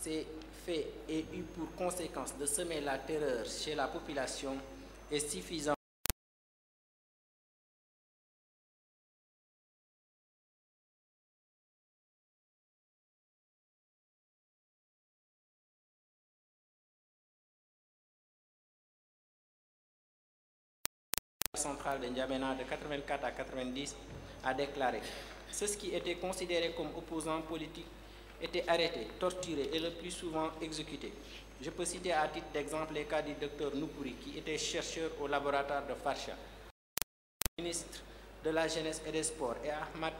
ces faits aient eu pour conséquence de semer la terreur chez la population est suffisant. Centrale de N'Djamena de 84 à 90 a déclaré « Ceux qui étaient considérés comme opposants politiques étaient arrêtés, torturés et le plus souvent exécutés. Je peux citer à titre d'exemple les cas du Dr Noupouri qui était chercheur au laboratoire de Farsha, le ministre de la Jeunesse et des Sports et Ahmad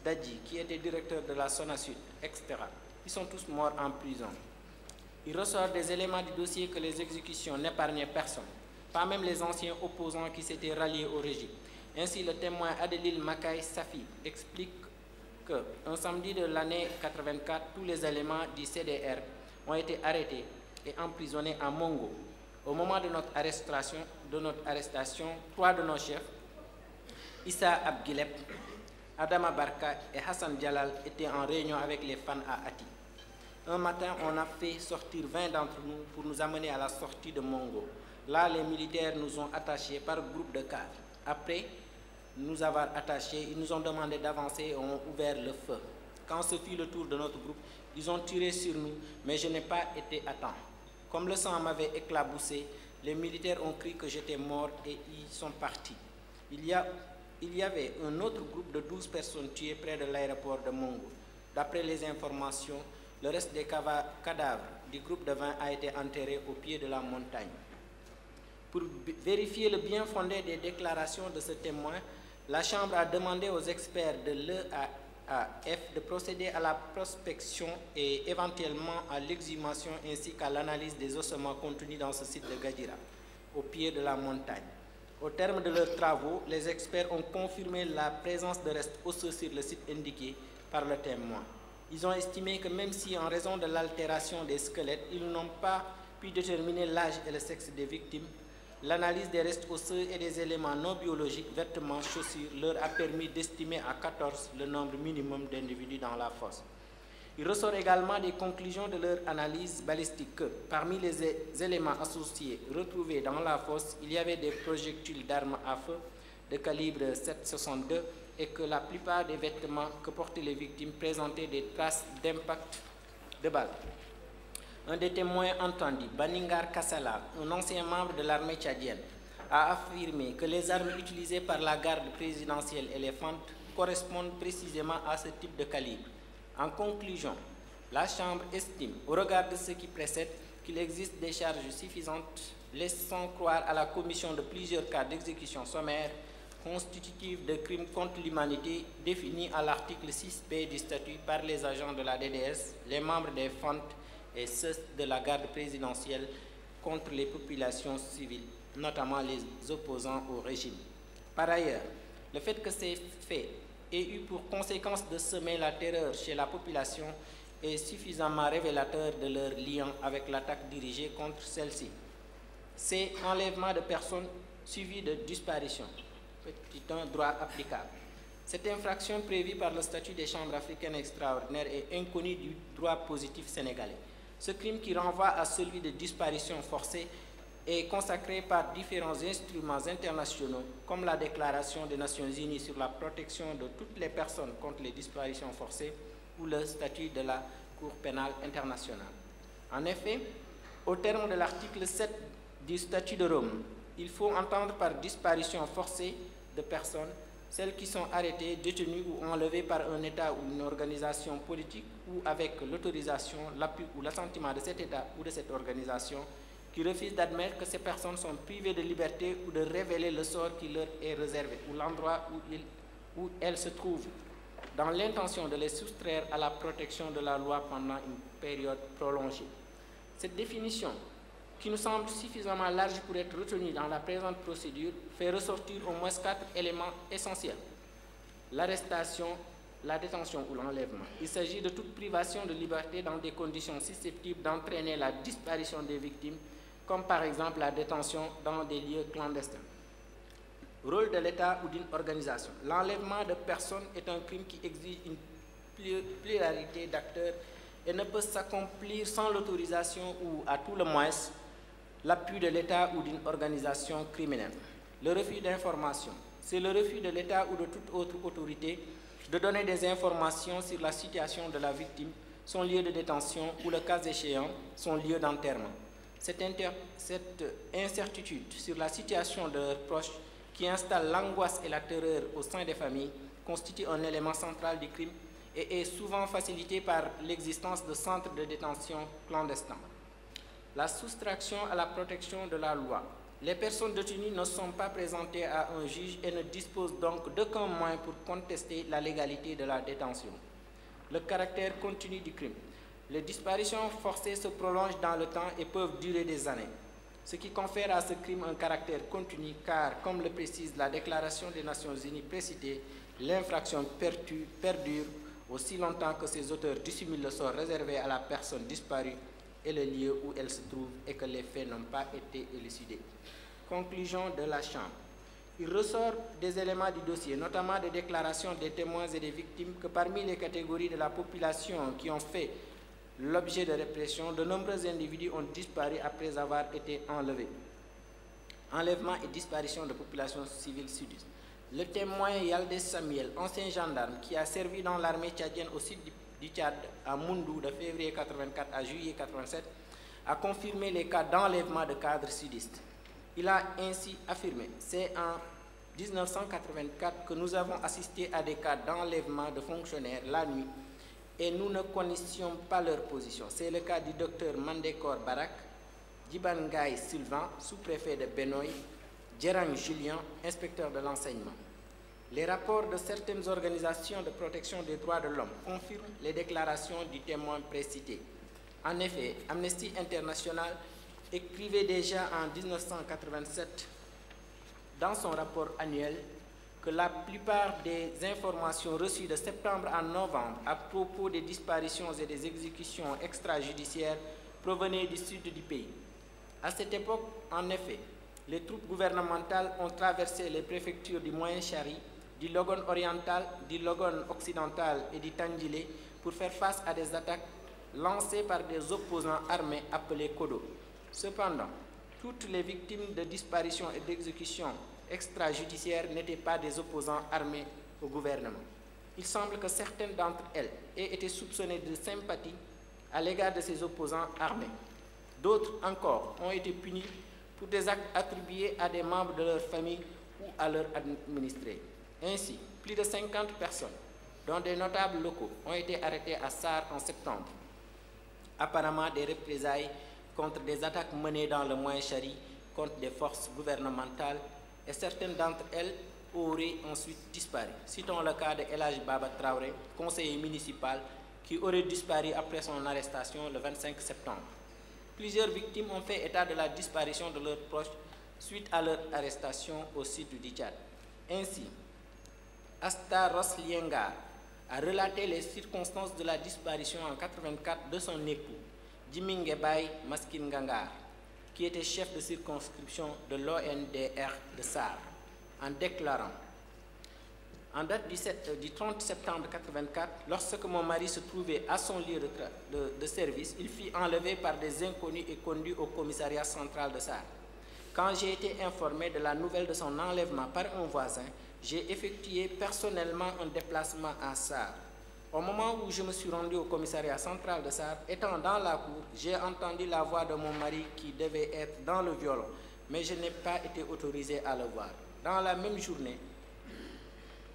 Dadji qui était directeur de la SONASUD, etc. Ils sont tous morts en prison. Il ressort des éléments du dossier que les exécutions n'épargnaient personne, pas même les anciens opposants qui s'étaient ralliés au régime. Ainsi, le témoin Adelil Makaï Safi explique qu'un samedi de l'année 84, tous les éléments du CDR ont été arrêtés et emprisonnés à Mongo. Au moment de notre arrestation, 3 de nos chefs, Issa Abgilep, Adama Barka et Hassan Djalal étaient en réunion avec les fans à Ati. Un matin, on a fait sortir 20 d'entre nous pour nous amener à la sortie de Mongo. Là, les militaires nous ont attachés par groupe de 4. Après nous avoir attachés, ils nous ont demandé d'avancer et ont ouvert le feu. Quand ce fut le tour de notre groupe, ils ont tiré sur nous, mais je n'ai pas été à temps. Comme le sang m'avait éclaboussé, les militaires ont cru que j'étais mort et ils sont partis. Il y avait un autre groupe de 12 personnes tuées près de l'aéroport de Mongo. D'après les informations, le reste des cadavres du groupe de 20 a été enterré au pied de la montagne. Pour vérifier le bien fondé des déclarations de ce témoin, la Chambre a demandé aux experts de l'EAF de procéder à la prospection et éventuellement à l'exhumation ainsi qu'à l'analyse des ossements contenus dans ce site de Gadjira, au pied de la montagne. Au terme de leurs travaux, les experts ont confirmé la présence de restes osseux sur le site indiqué par le témoin. Ils ont estimé que même si, en raison de l'altération des squelettes, ils n'ont pas pu déterminer l'âge et le sexe des victimes, l'analyse des restes osseux et des éléments non biologiques, vêtements, chaussures, leur a permis d'estimer à 14 le nombre minimum d'individus dans la fosse. Il ressort également des conclusions de leur analyse balistique que, parmi les éléments associés retrouvés dans la fosse, il y avait des projectiles d'armes à feu de calibre 7,62 et que la plupart des vêtements que portaient les victimes présentaient des traces d'impact de balles. Un des témoins entendus, Baningar Kassala, un ancien membre de l'armée tchadienne, a affirmé que les armes utilisées par la garde présidentielle éléphante correspondent précisément à ce type de calibre. En conclusion, la Chambre estime, au regard de ce qui précède, qu'il existe des charges suffisantes laissant croire à la commission de plusieurs cas d'exécution sommaire constitutives de crimes contre l'humanité définis à l'article 6b du statut par les agents de la DDS, les membres des FANT et ceux de la garde présidentielle contre les populations civiles, notamment les opposants au régime. Par ailleurs, le fait que ces faits aient eu pour conséquence de semer la terreur chez la population est suffisamment révélateur de leur lien avec l'attaque dirigée contre celle-ci. C'est enlèvement de personnes suivi de disparition, petit un droit applicable. Cette infraction prévue par le statut des chambres africaines extraordinaires est inconnue du droit positif sénégalais. Ce crime qui renvoie à celui de disparition forcée est consacré par différents instruments internationaux comme la Déclaration des Nations Unies sur la protection de toutes les personnes contre les disparitions forcées ou le statut de la Cour pénale internationale. En effet, au terme de l'article 7 du statut de Rome, il faut entendre par disparition forcée de personnes celles qui sont arrêtées, détenues ou enlevées par un État ou une organisation politique ou avec l'autorisation, l'appui ou l'assentiment de cet État ou de cette organisation qui refuse d'admettre que ces personnes sont privées de liberté ou de révéler le sort qui leur est réservé ou l'endroit où elles se trouvent, dans l'intention de les soustraire à la protection de la loi pendant une période prolongée. Cette définition, qui nous semble suffisamment large pour être retenue dans la présente procédure, fait ressortir au moins 4 éléments essentiels. L'arrestation, la détention ou l'enlèvement. Il s'agit de toute privation de liberté dans des conditions susceptibles d'entraîner la disparition des victimes, comme par exemple la détention dans des lieux clandestins. Rôle de l'État ou d'une organisation. L'enlèvement de personnes est un crime qui exige une pluralité d'acteurs et ne peut s'accomplir sans l'autorisation ou, à tout le moins, l'appui de l'État ou d'une organisation criminelle. Le refus d'information, c'est le refus de l'État ou de toute autre autorité de donner des informations sur la situation de la victime, son lieu de détention ou, le cas échéant, son lieu d'enterrement. Cette incertitude sur la situation de leurs proches qui installe l'angoisse et la terreur au sein des familles constitue un élément central du crime et est souvent facilitée par l'existence de centres de détention clandestins. La soustraction à la protection de la loi. Les personnes détenues ne sont pas présentées à un juge et ne disposent donc d'aucun moyen pour contester la légalité de la détention. Le caractère continu du crime. Les disparitions forcées se prolongent dans le temps et peuvent durer des années, ce qui confère à ce crime un caractère continu car, comme le précise la Déclaration des Nations Unies précitée, l'infraction perdure aussi longtemps que ses auteurs dissimulent le sort réservé à la personne disparue et le lieu où elle se trouve et que les faits n'ont pas été élucidés. Conclusion de la Chambre. Il ressort des éléments du dossier, notamment des déclarations des témoins et des victimes, que parmi les catégories de la population qui ont fait l'objet de répression, de nombreux individus ont disparu après avoir été enlevés. Enlèvement et disparition de populations civiles sudistes. Le témoin Yaldé Samuel, ancien gendarme qui a servi dans l'armée tchadienne au sud du Tchad à Moundou de février 84 à juillet 87, a confirmé les cas d'enlèvement de cadres sudistes. Il a ainsi affirmé « C'est en 1984 que nous avons assisté à des cas d'enlèvement de fonctionnaires la nuit et nous ne connaissions pas leur position. C'est le cas du docteur Mandekor Barak, Djibangay Sylvain, sous-préfet de Benoï, Djerang Julien, inspecteur de l'enseignement. Les rapports de certaines organisations de protection des droits de l'homme confirment les déclarations du témoin précité. En effet, Amnesty International écrivait déjà en 1987 dans son rapport annuel que la plupart des informations reçues de septembre à novembre à propos des disparitions et des exécutions extrajudiciaires provenaient du sud du pays. À cette époque, en effet, les troupes gouvernementales ont traversé les préfectures du Moyen-Chari, du Logone oriental, du Logone occidental et du Tandjilé pour faire face à des attaques lancées par des opposants armés appelés Kodo. Cependant, toutes les victimes de disparitions et d'exécutions extrajudiciaires n'étaient pas des opposants armés au gouvernement. Il semble que certaines d'entre elles aient été soupçonnées de sympathie à l'égard de ces opposants armés. D'autres encore ont été punis pour des actes attribués à des membres de leur famille ou à leurs administrés. Ainsi, plus de 50 personnes, dont des notables locaux, ont été arrêtées à Sarre en septembre. Apparemment des représailles contre des attaques menées dans le Moyen-Chari contre des forces gouvernementales et certaines d'entre elles auraient ensuite disparu. Citons le cas de El Hadj Baba Traoré, conseiller municipal, qui aurait disparu après son arrestation le 25 septembre. Plusieurs victimes ont fait état de la disparition de leurs proches suite à leur arrestation au sud du Tchad. Ainsi, Asta Roslienga a relaté les circonstances de la disparition en 1984 de son époux, Djimingue Baye Maskin Gangar, qui était chef de circonscription de l'ONDR de Sarre, en déclarant « En date du 30 septembre 1984, lorsque mon mari se trouvait à son lieu de service, il fut enlevé par des inconnus et conduit au commissariat central de Sarre. Quand j'ai été informé de la nouvelle de son enlèvement par un voisin, j'ai effectué personnellement un déplacement à Sarre. Au moment où je me suis rendu au commissariat central de Sarre, étant dans la cour, j'ai entendu la voix de mon mari qui devait être dans le violon, mais je n'ai pas été autorisé à le voir. Dans la même journée,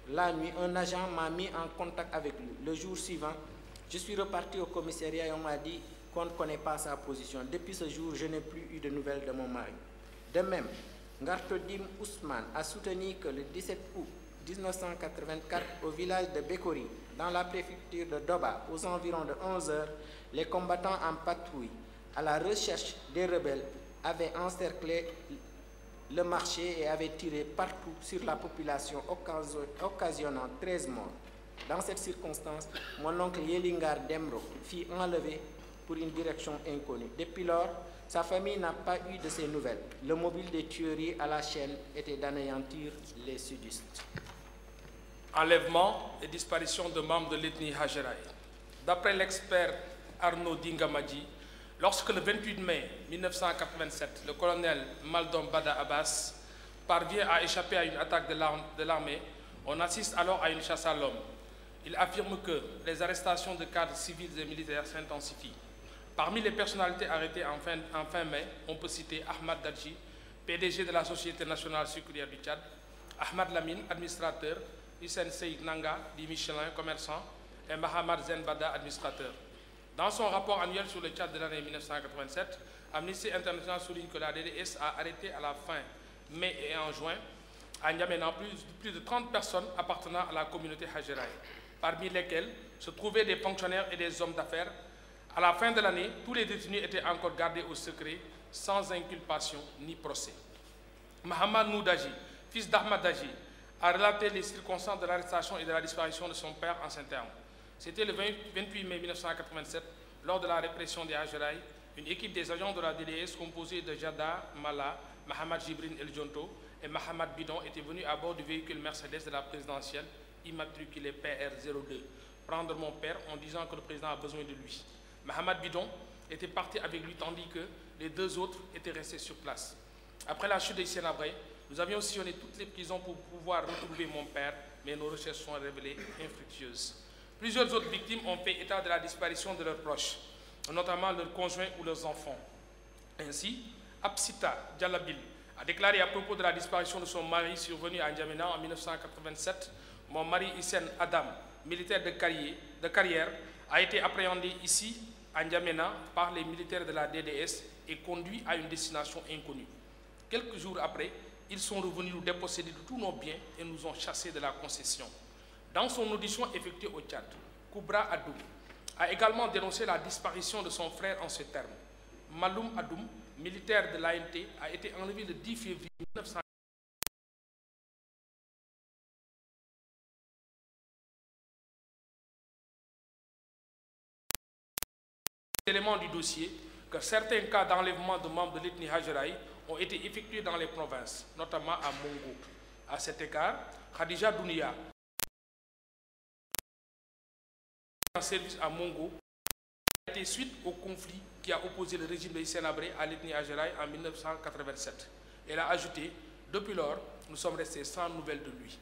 la nuit, un agent m'a mis en contact avec lui. Le jour suivant, je suis reparti au commissariat et on m'a dit qu'on ne connaît pas sa position. Depuis ce jour, je n'ai plus eu de nouvelles de mon mari. De même, Ngartodim Ousmane a soutenu que le 17 août 1984, au village de Bekori, dans la préfecture de Doba, aux environs de 11 heures, les combattants en patrouille à la recherche des rebelles avaient encerclé le marché et avaient tiré partout sur la population, occasionnant 13 morts. Dans cette circonstance, mon oncle Yelingar Demro fut enlevé pour une direction inconnue. Depuis lors, sa famille n'a pas eu de ses nouvelles. Le mobile des tueries à la chaîne était d'anéantir les sudistes. Enlèvement et disparition de membres de l'ethnie Hajeraï. D'après l'expert Arnaud Dingamadji, lorsque le 28 mai 1987, le colonel Maldom Bada Abbas parvient à échapper à une attaque de l'armée, on assiste alors à une chasse à l'homme. Il affirme que les arrestations de cadres civils et militaires s'intensifient. Parmi les personnalités arrêtées en fin mai, on peut citer Ahmad Dadji, PDG de la Société nationale sucrière du Tchad, Ahmad Lamine, administrateur, Hissène Seyd Nanga, dit Michelin, commerçant, et Mahamad Zenbada, administrateur. Dans son rapport annuel sur le Tchad de l'année 1987, Amnesty International souligne que la DDS a arrêté à la fin mai et en juin à N'Djamena plus de 30 personnes appartenant à la communauté Hadjiraï, parmi lesquelles se trouvaient des fonctionnaires et des hommes d'affaires. À la fin de l'année, tous les détenus étaient encore gardés au secret, sans inculpation ni procès. Mahamad Noudaji, fils d'Ahmad Daji, a relaté les circonstances de l'arrestation et de la disparition de son père en ces termes. C'était le 28 mai 1987, lors de la répression des Hadjiraï, une équipe des agents de la DDS composée de Jada Mala, Mahamad Jibrin El Jonto et Mahamad Bidon était venue à bord du véhicule Mercedes de la présidentielle, immatriculé PR02, prendre mon père en disant que le président a besoin de lui. Mahamad Bidon était parti avec lui tandis que les deux autres étaient restés sur place. Après la chute de Hissène Habré, nous avions sillonné toutes les prisons pour pouvoir retrouver mon père, mais nos recherches sont révélées infructueuses. Plusieurs autres victimes ont fait état de la disparition de leurs proches, notamment leurs conjoints ou leurs enfants. Ainsi, Absita Djalabil a déclaré à propos de la disparition de son mari survenu à N'Djamena en 1987, « Mon mari Hissène Adam, militaire de carrière, a été appréhendé ici, à N'Djamena, par les militaires de la DDS et conduit à une destination inconnue. Quelques jours après, ils sont revenus nous déposséder de tous nos biens et nous ont chassés de la concession. » Dans son audition effectuée au Tchad, Koubra Adoum a également dénoncé la disparition de son frère en ces termes. Maloum Adoum, militaire de l'ANT, a été enlevé le 10 février 1900. Éléments du dossier que certains cas d'enlèvement de membres de l'ethnie Hadjiraï ont été effectués dans les provinces, notamment à Mongo. À cet égard, Khadija Dounia, en service à Mongo, a été suite au conflit qui a opposé le régime de Hissène Habré à l'ethnie Hadjiraï en 1987. Elle a ajouté, depuis lors, nous sommes restés sans nouvelles de lui.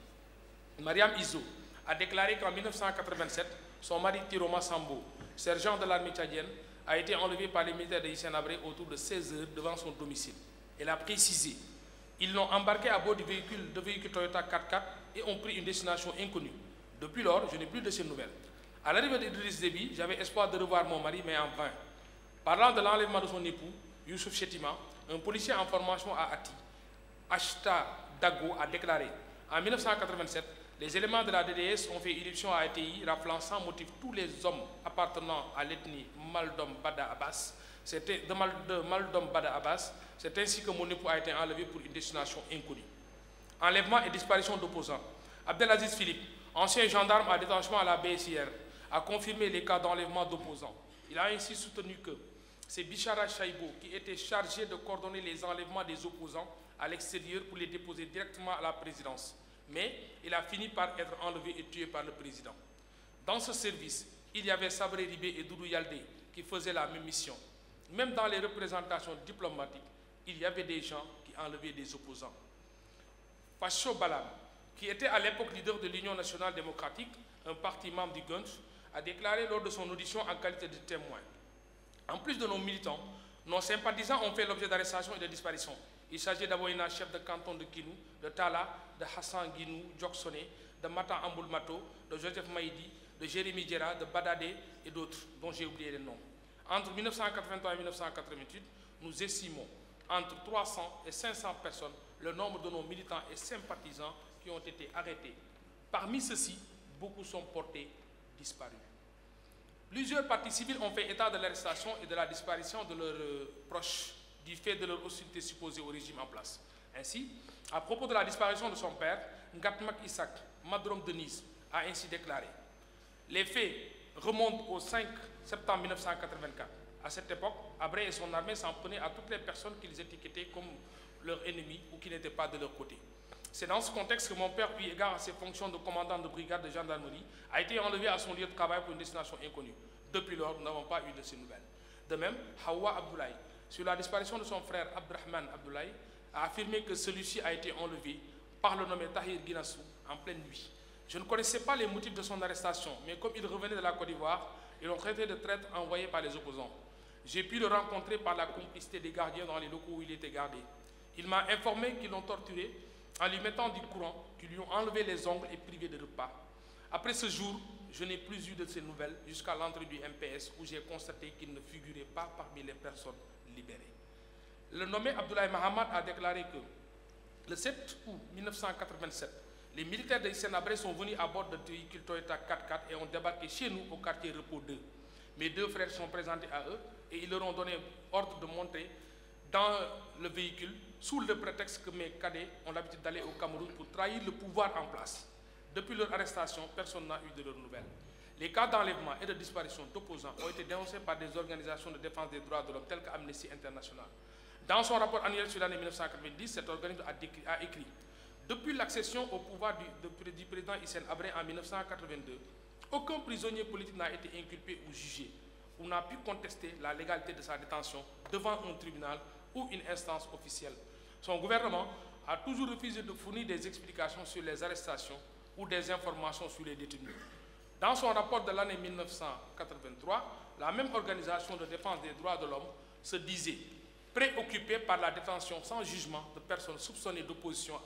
Mariam Izo a déclaré qu'en 1987, son mari Tiroma Sambo, sergent de l'armée tchadienne, a été enlevé par les militaires de Hissène Habré autour de 16 heures devant son domicile. Elle a précisé, ils l'ont embarqué à bord de véhicules Toyota 4x4 et ont pris une destination inconnue. Depuis lors, je n'ai plus de ces nouvelles. À l'arrivée d'Idriss Déby, j'avais espoir de revoir mon mari, mais en vain. Parlant de l'enlèvement de son époux, Youssouf Chetima, un policier en formation à Ati, Ashta Dago, a déclaré en 1987, les éléments de la DDS ont fait irruption à ATI, rappelant sans motif tous les hommes appartenant à l'ethnie Maldom Bada Abbas. De Maldom Bada Abbas, c'est ainsi que mon époux a été enlevé pour une destination inconnue. Enlèvement et disparition d'opposants. Abdelaziz Philippe, ancien gendarme à détachement à la BSIR, a confirmé les cas d'enlèvement d'opposants. Il a ainsi soutenu que c'est Bichara Chaïbo qui était chargé de coordonner les enlèvements des opposants à l'extérieur pour les déposer directement à la présidence. Mais il a fini par être enlevé et tué par le président. Dans ce service, il y avait Sabré Ribé et Doudou Yaldé qui faisaient la même mission. Même dans les représentations diplomatiques, il y avait des gens qui enlevaient des opposants. Facho Balam, qui était à l'époque leader de l'Union nationale démocratique, un parti membre du GUNT, a déclaré lors de son audition en qualité de témoin. En plus de nos militants, nos sympathisants ont fait l'objet d'arrestations et de disparitions. Il s'agit d'Aboyna, chef de canton de Kinou, de Tala, de Hassan Guinou, Djoksoné, de Mata Amboul Mato, de Joseph Maïdi, de Jérémy Djera, de Badadé et d'autres dont j'ai oublié les noms. Entre 1983 et 1988, nous estimons entre 300 et 500 personnes le nombre de nos militants et sympathisants qui ont été arrêtés. Parmi ceux-ci, beaucoup sont portés disparus. Plusieurs partis civils ont fait état de l'arrestation et de la disparition de leurs proches du fait de leur hostilité supposée au régime en place. Ainsi, à propos de la disparition de son père, Ngatmak Isaac, Madrom Denise, a ainsi déclaré « Les faits remontent au 5 septembre 1984. À cette époque, Habré et son armée s'en prenaient à toutes les personnes qu'ils étiquetaient comme leurs ennemis ou qui n'étaient pas de leur côté. C'est dans ce contexte que mon père, eu égard à ses fonctions de commandant de brigade de gendarmerie, a été enlevé à son lieu de travail pour une destination inconnue. Depuis lors, nous n'avons pas eu de ces nouvelles. De même, Hawa Abdoulaye, sur la disparition de son frère Abdrahman Abdoulaye, a affirmé que celui-ci a été enlevé par le nommé Tahir Guinassou en pleine nuit. Je ne connaissais pas les motifs de son arrestation, mais comme il revenait de la Côte d'Ivoire, ils l'ont traité de traître envoyé par les opposants. J'ai pu le rencontrer par la complicité des gardiens dans les locaux où il était gardé. Il m'a informé qu'ils l'ont torturé en lui mettant du courant, qu'ils lui ont enlevé les ongles et privé de repas. Après ce jour, je n'ai plus eu de ces nouvelles jusqu'à l'entrée du MPS où j'ai constaté qu'il ne figurait pas parmi les personnes libérées. Le nommé Abdoulaye Mahamad a déclaré que le 7 août 1987, les militaires de Sénabré sont venus à bord de véhicules Toyota 4x4 et ont débarqué chez nous au quartier Repos 2. Mes deux frères sont présentés à eux et ils leur ont donné ordre de monter dans le véhicule sous le prétexte que mes cadets ont l'habitude d'aller au Cameroun pour trahir le pouvoir en place. Depuis leur arrestation, personne n'a eu de leurs nouvelles. Les cas d'enlèvement et de disparition d'opposants ont été dénoncés par des organisations de défense des droits de l'homme telles qu'Amnesty International. Dans son rapport annuel sur l'année 1990, cet organisme a écrit « Depuis l'accession au pouvoir du président Hissène Habré en 1982, aucun prisonnier politique n'a été inculpé ou jugé ou n'a pu contester la légalité de sa détention devant un tribunal ou une instance officielle. Son gouvernement a toujours refusé de fournir des explications sur les arrestations ou des informations sur les détenus. » Dans son rapport de l'année 1983, la même organisation de défense des droits de l'homme se disait préoccupée par la détention sans jugement de personnes soupçonnées d'opposition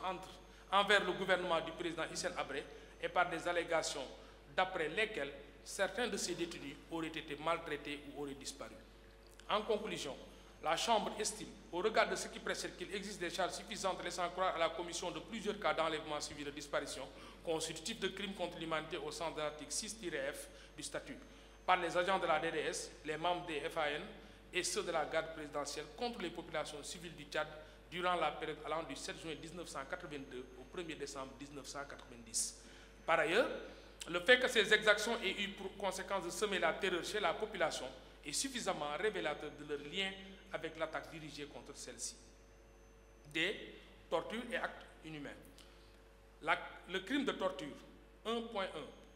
envers le gouvernement du président Hissène Habré et par des allégations d'après lesquelles certains de ces détenus auraient été maltraités ou auraient disparu. En conclusion, la Chambre estime, au regard de ce qui précède, qu'il existe des charges suffisantes laissant croire à la commission de plusieurs cas d'enlèvement suivis de disparition constitutifs de crimes contre l'humanité au sens de l'article 6-F du statut, par les agents de la DDS, les membres des FAN et ceux de la garde présidentielle contre les populations civiles du Tchad durant la période allant du 7 juin 1982 au 1er décembre 1990. Par ailleurs, le fait que ces exactions aient eu pour conséquence de semer la terreur chez la population est suffisamment révélateur de leur lien avec l'attaque dirigée contre celle-ci. Des tortures et actes inhumains. Le crime de torture 1.1,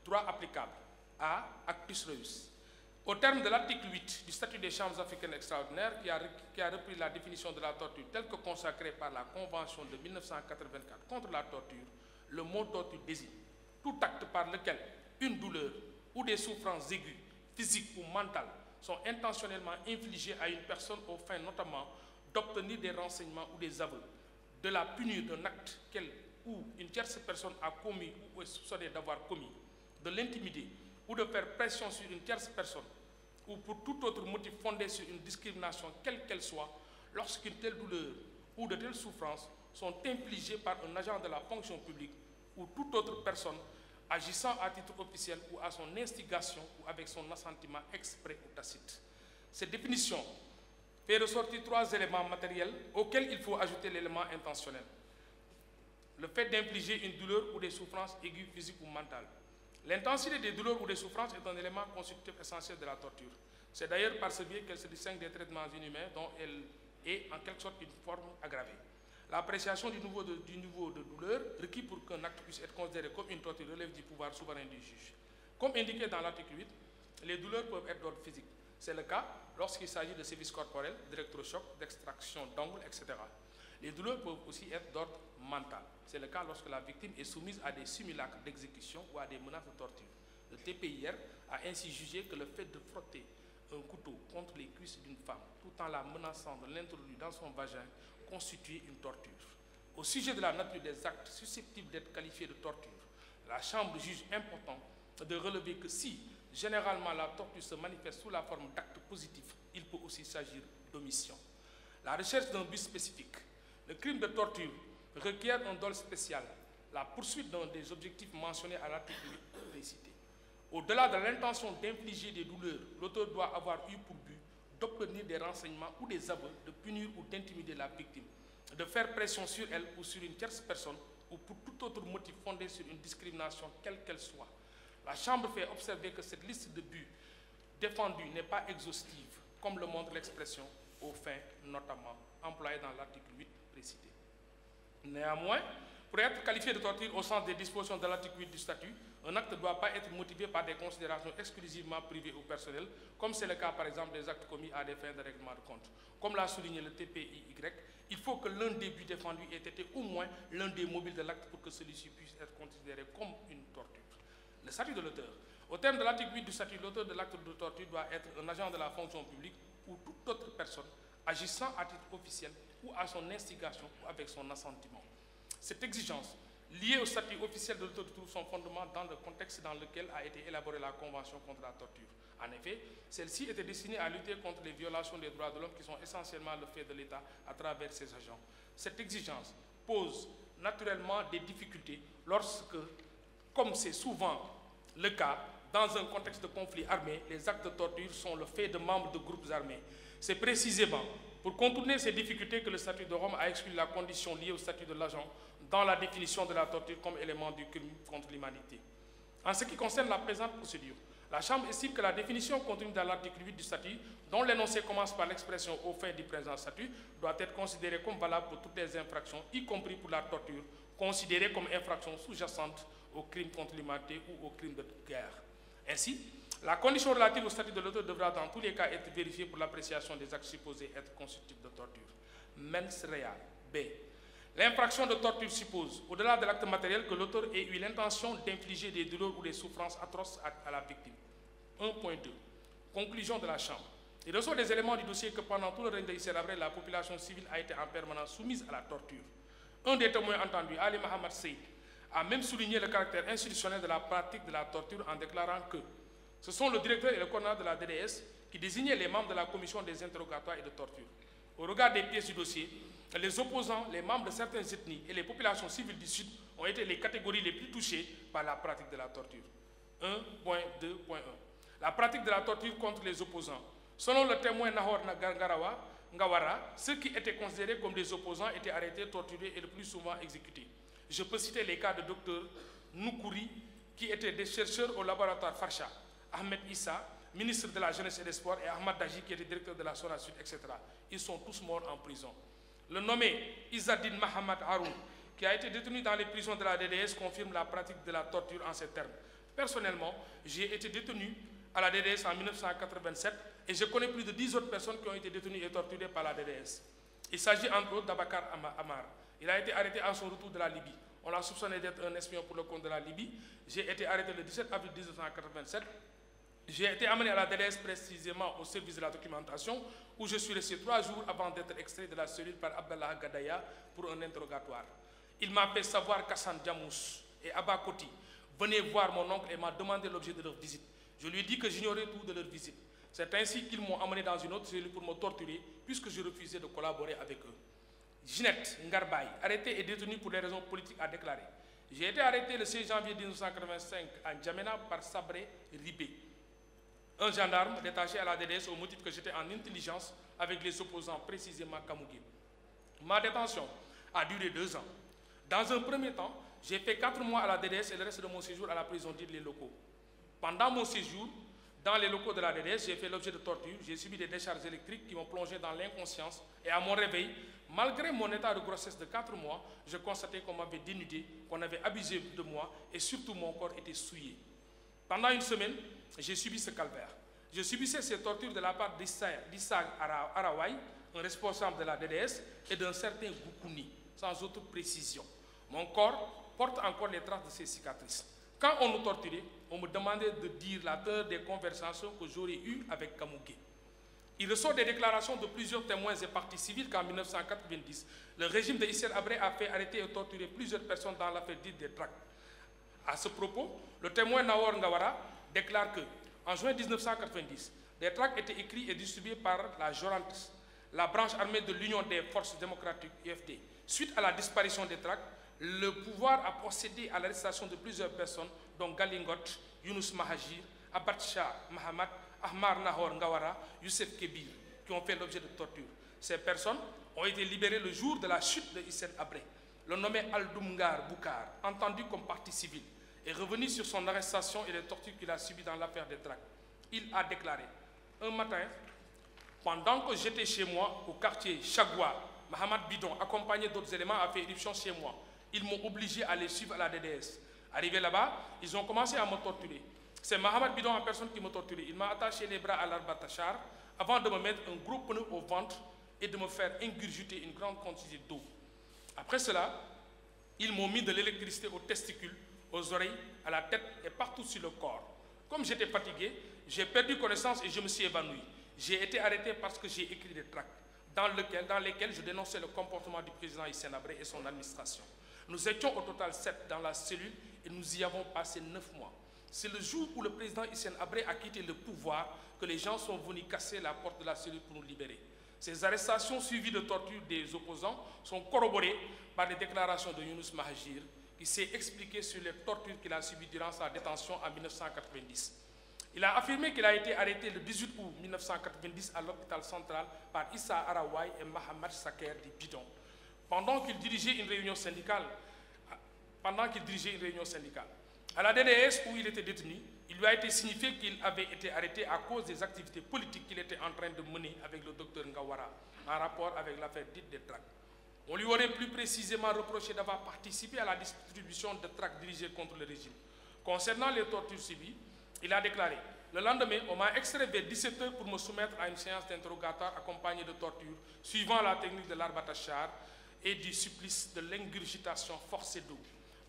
droit applicable à Actus Reus. Au terme de l'article 8 du statut des chambres africaines extraordinaires qui a repris la définition de la torture telle que consacrée par la Convention de 1984 contre la torture, le mot torture désigne tout acte par lequel une douleur ou des souffrances aiguës, physiques ou mentales sont intentionnellement infligées à une personne aux fins notamment d'obtenir des renseignements ou des aveux, de la punir d'un acte qu'elle ou une tierce personne a commis ou est soupçonnée d'avoir commis, de l'intimider ou de faire pression sur une tierce personne ou pour tout autre motif fondé sur une discrimination quelle qu'elle soit, lorsqu'une telle douleur ou de telles souffrances sont infligées par un agent de la fonction publique ou toute autre personne agissant à titre officiel ou à son instigation ou avec son assentiment exprès ou tacite. Cette définition fait ressortir 3 éléments matériels auxquels il faut ajouter l'élément intentionnel. Le fait d'infliger une douleur ou des souffrances aiguës, physiques ou mentales. L'intensité des douleurs ou des souffrances est un élément constitutif essentiel de la torture. C'est d'ailleurs par ce biais qu'elle se distingue des traitements inhumains dont elle est en quelque sorte une forme aggravée. L'appréciation du niveau de douleur requis pour qu'un acte puisse être considéré comme une torture relève du pouvoir souverain du juge. Comme indiqué dans l'article 8, les douleurs peuvent être d'ordre physique. C'est le cas lorsqu'il s'agit de sévices corporels, d'électrochocs, d'extraction d'ongles, etc. Les douleurs peuvent aussi être d'ordre mental. C'est le cas lorsque la victime est soumise à des simulacres d'exécution ou à des menaces de torture. Le TPIR a ainsi jugé que le fait de frotter un couteau contre les cuisses d'une femme tout en la menaçant de l'introduire dans son vagin constituait une torture. Au sujet de la nature des actes susceptibles d'être qualifiés de torture, la Chambre juge important de relever que si, généralement, la torture se manifeste sous la forme d'actes positifs, il peut aussi s'agir d'omission. La recherche d'un but spécifique. Le crime de torture requiert un dol spécial, la poursuite d'un des objectifs mentionnés à l'article 8 précité. Au-delà de l'intention d'infliger des douleurs, l'auteur doit avoir eu pour but d'obtenir des renseignements ou des aveux, de punir ou d'intimider la victime, de faire pression sur elle ou sur une tierce personne ou pour tout autre motif fondé sur une discrimination quelle qu'elle soit. La Chambre fait observer que cette liste de buts défendus n'est pas exhaustive, comme le montre l'expression aux fins notamment employée dans l'article 8 précité. Néanmoins, pour être qualifié de torture au sens des dispositions de l'article 8 du statut, Un acte ne doit pas être motivé par des considérations exclusivement privées ou personnelles, comme c'est le cas par exemple des actes commis à des fins de règlement de compte. Comme l'a souligné le TPIY, il faut que l'un des buts défendus ait été au moins l'un des mobiles de l'acte pour que celui-ci puisse être considéré comme une torture. Le statut de l'auteur. Au terme de l'article 8 du statut, l'auteur de l'acte de torture doit être un agent de la fonction publique ou toute autre personne agissant à titre officiel ou à son instigation ou avec son assentiment. Cette exigence, liée au statut officiel de l'auteur, trouve son fondement dans le contexte dans lequel a été élaborée la Convention contre la torture. En effet, celle-ci était destinée à lutter contre les violations des droits de l'homme qui sont essentiellement le fait de l'État à travers ses agents. Cette exigence pose naturellement des difficultés lorsque, comme c'est souvent le cas, dans un contexte de conflit armé, les actes de torture sont le fait de membres de groupes armés. C'est précisément pour contourner ces difficultés que le statut de Rome a exclu la condition liée au statut de l'agent dans la définition de la torture comme élément du crime contre l'humanité. En ce qui concerne la présente procédure, la Chambre estime que la définition contenue dans l'article 8 du statut, dont l'énoncé commence par l'expression « au fin du présent statut », doit être considérée comme valable pour toutes les infractions, y compris pour la torture, considérée comme infraction sous-jacente au crime contre l'humanité ou au crime de guerre. Ainsi, la condition relative au statut de l'auteur devra dans tous les cas être vérifiée pour l'appréciation des actes supposés être constitutifs de torture. Mens rea. B. L'infraction de torture suppose, au-delà de l'acte matériel, que l'auteur ait eu l'intention d'infliger des douleurs ou des souffrances atroces à la victime. 1.2. Conclusion de la Chambre. Il ressort des éléments du dossier que pendant tout le règne d'Hissène Habré, la population civile a été en permanence soumise à la torture. Un des témoins entendus, Ali Mohamed Seyd, a même souligné le caractère institutionnel de la pratique de la torture en déclarant que ce sont le directeur et le coordonnateur de la DDS qui désignaient les membres de la commission des interrogatoires et de torture. Au regard des pièces du dossier, les opposants, les membres de certaines ethnies et les populations civiles du Sud ont été les catégories les plus touchées par la pratique de la torture. 1.2.1. La pratique de la torture contre les opposants. Selon le témoin Nahor Ngawara, ceux qui étaient considérés comme des opposants étaient arrêtés, torturés et le plus souvent exécutés. Je peux citer les cas de Dr Noukouri, qui étaient des chercheurs au laboratoire Farsha, Ahmed Issa, ministre de la Jeunesse et des Sports, et Ahmad Daji, qui était directeur de la SONA Sud, etc. Ils sont tous morts en prison. Le nommé Izzadine Mahamad Haroun, qui a été détenu dans les prisons de la DDS, confirme la pratique de la torture en ces termes. Personnellement, j'ai été détenu à la DDS en 1987 et je connais plus de 10 autres personnes qui ont été détenues et torturées par la DDS. Il s'agit entre autres d'Abakar Amar. Il a été arrêté à son retour de la Libye. On l'a soupçonné d'être un espion pour le compte de la Libye. J'ai été arrêté le 17 avril 1987. J'ai été amené à la DDS précisément au service de la documentation où je suis resté 3 jours avant d'être extrait de la cellule par Abdallah Gadaya pour un interrogatoire. Il m'a fait savoir qu'Hassan Djamous et Abba Koti venaient voir mon oncle et m'a demandé l'objet de leur visite. Je lui ai dit que j'ignorais tout de leur visite. C'est ainsi qu'ils m'ont amené dans une autre cellule pour me torturer puisque je refusais de collaborer avec eux. Ginette Ngarbaï, arrêtée et détenue pour des raisons politiques, a déclaré: j'ai été arrêté le 16 janvier 1985 à N'Djamena par Sabré Ribé, un gendarme détaché à la DDS au motif que j'étais en intelligence avec les opposants, précisément Kamougué. Ma détention a duré 2 ans. Dans un premier temps, j'ai fait 4 mois à la DDS et le reste de mon séjour à la prison d'Île les locaux. Pendant mon séjour dans les locaux de la DDS, j'ai fait l'objet de torture, j'ai subi des décharges électriques qui m'ont plongé dans l'inconscience et à mon réveil, malgré mon état de grossesse de 4 mois, je constatais qu'on m'avait dénudé, qu'on avait abusé de moi et surtout mon corps était souillé. Pendant une semaine, j'ai subi ce calvaire. Je subissais ces tortures de la part d'Issa Arawai, un responsable de la DDS, et d'un certain Goukouni, sans autre précision. Mon corps porte encore les traces de ces cicatrices. Quand on nous torturait, on me demandait de dire la teneur des conversations que j'aurais eues avec Kamougué. Il ressort des déclarations de plusieurs témoins et parties civiles qu'en 1990, le régime de Hissène Habré a fait arrêter et torturer plusieurs personnes dans l'affaire dite des tracts. À ce propos, le témoin Nahor Ngawara déclare que, en juin 1990, des tracts étaient écrits et distribués par la Jorant, la branche armée de l'Union des forces démocratiques, UFD. Suite à la disparition des tracts, le pouvoir a procédé à l'arrestation de plusieurs personnes, dont Galingot, Younous Mahajir, Abatcha Mahamad, Ahmar Nahor Ngawara, Youssef Kebir, qui ont fait l'objet de torture. Ces personnes ont été libérées le jour de la chute de Hissène Habré. Le nommé Aldoumgar Boukar, entendu comme partie civile, est revenu sur son arrestation et les tortures qu'il a subies dans l'affaire des tracts. Il a déclaré: un matin, pendant que j'étais chez moi, au quartier Chagua, Mahamad Bidon, accompagné d'autres éléments, a fait éruption chez moi. Ils m'ont obligé à les suivre à la DDS. Arrivé là-bas, ils ont commencé à me torturer. C'est Mohamed Bidon en personne qui me torturait. Il m'a attaché les bras à l'arbre Tachar avant de me mettre un gros pneu au ventre et de me faire ingurgiter une grande quantité d'eau. Après cela, ils m'ont mis de l'électricité aux testicules, aux oreilles, à la tête et partout sur le corps. Comme j'étais fatigué, j'ai perdu connaissance et je me suis évanoui. J'ai été arrêté parce que j'ai écrit des tracts dans lesquels je dénonçais le comportement du président Hissène Habré et son administration. Nous étions au total 7 dans la cellule et nous y avons passé 9 mois. C'est le jour où le président Hissène Habré a quitté le pouvoir que les gens sont venus casser la porte de la cellule pour nous libérer. Ces arrestations suivies de tortures des opposants sont corroborées par les déclarations de Younous Mahajir, qui s'est expliqué sur les tortures qu'il a subies durant sa détention en 1990. Il a affirmé qu'il a été arrêté le 18 août 1990 à l'hôpital central par Issa Arawai et Mohamed Saker du Bidon, pendant qu'il dirigeait une réunion syndicale. À la DDS où il était détenu, il lui a été signifié qu'il avait été arrêté à cause des activités politiques qu'il était en train de mener avec le docteur Ngawara, en rapport avec l'affaire dite des tracts. On lui aurait plus précisément reproché d'avoir participé à la distribution de tracts dirigés contre le régime. Concernant les tortures subies, il a déclaré « Le lendemain, on m'a extrait vers 17 h pour me soumettre à une séance d'interrogatoire accompagnée de tortures, suivant la technique de l'arbre Tachar et du supplice de l'ingurgitation forcée d'eau.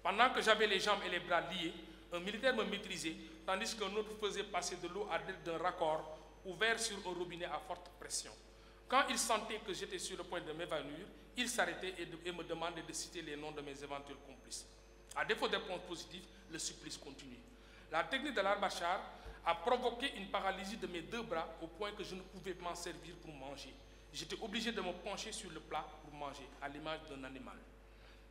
Pendant que j'avais les jambes et les bras liés, un militaire me maîtrisait, tandis qu'un autre faisait passer de l'eau à l'aide d'un raccord ouvert sur un robinet à forte pression. Quand il sentait que j'étais sur le point de m'évanouir, il s'arrêtait et me demandait de citer les noms de mes éventuels complices. À défaut de réponse positive, le supplice continue. La technique de l'arbre-Tachar a provoqué une paralysie de mes 2 bras au point que je ne pouvais m'en servir pour manger. J'étais obligé de me pencher sur le plat pour manger, à l'image d'un animal.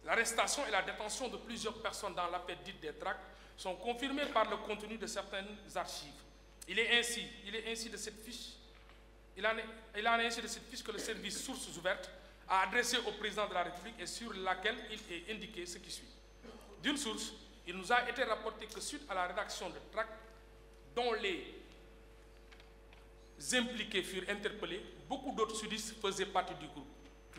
L'arrestation et la détention de plusieurs personnes dans l'affaire dite des tracts sont confirmées par le contenu de certaines archives. Il en est ainsi de cette fiche que le service Sources Ouvertes a adressée au président de la République et sur laquelle il est indiqué ce qui suit. D'une source, il nous a été rapporté que suite à la rédaction de tracts dont les impliqués furent interpellés, beaucoup d'autres sudistes faisaient partie du groupe.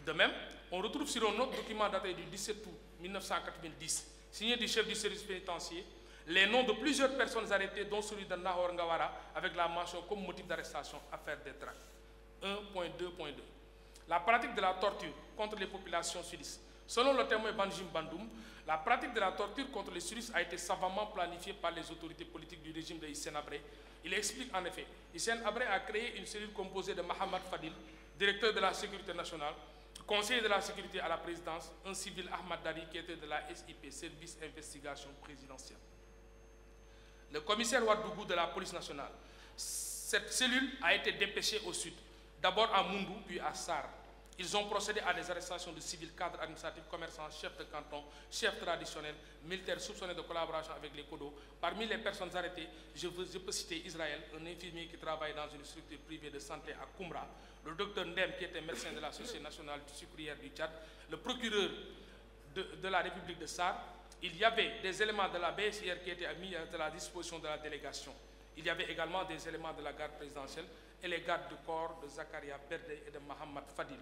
De même, on retrouve sur un autre document daté du 17 août 1990, signé du chef du service pénitentiaire, les noms de plusieurs personnes arrêtées, dont celui de Nahor Ngawara, avec la mention comme motif d'arrestation affaire des tracts. 1.2.2. La pratique de la torture contre les populations sudistes. Selon le témoin Banjim Bandoum, la pratique de la torture contre les sudistes a été savamment planifiée par les autorités politiques du régime de Hissène Habré. Il explique en effet, Hissène Habré a créé une cellule composée de Mohamed Fadil, directeur de la sécurité nationale, conseiller de la sécurité à la présidence, un civil Ahmad Dari qui était de la SIP, Service Investigation Présidentielle. Le commissaire Ouaddougou de la police nationale. Cette cellule a été dépêchée au sud, d'abord à Moundou, puis à Sar. Ils ont procédé à des arrestations de civils, cadres administratifs, commerçants, chefs de canton, chefs traditionnels, militaires soupçonnés de collaboration avec les Kodo. Parmi les personnes arrêtées, je peux citer Israël, un infirmier qui travaille dans une structure privée de santé à Koumra, le docteur Ndem qui était médecin de la Société nationale sucrière du Tchad, le procureur de la République de Sar. Il y avait des éléments de la BSIR qui étaient mis à la disposition de la délégation. Il y avait également des éléments de la garde présidentielle et les gardes du corps de Zakaria Berde et de Mohamed Fadil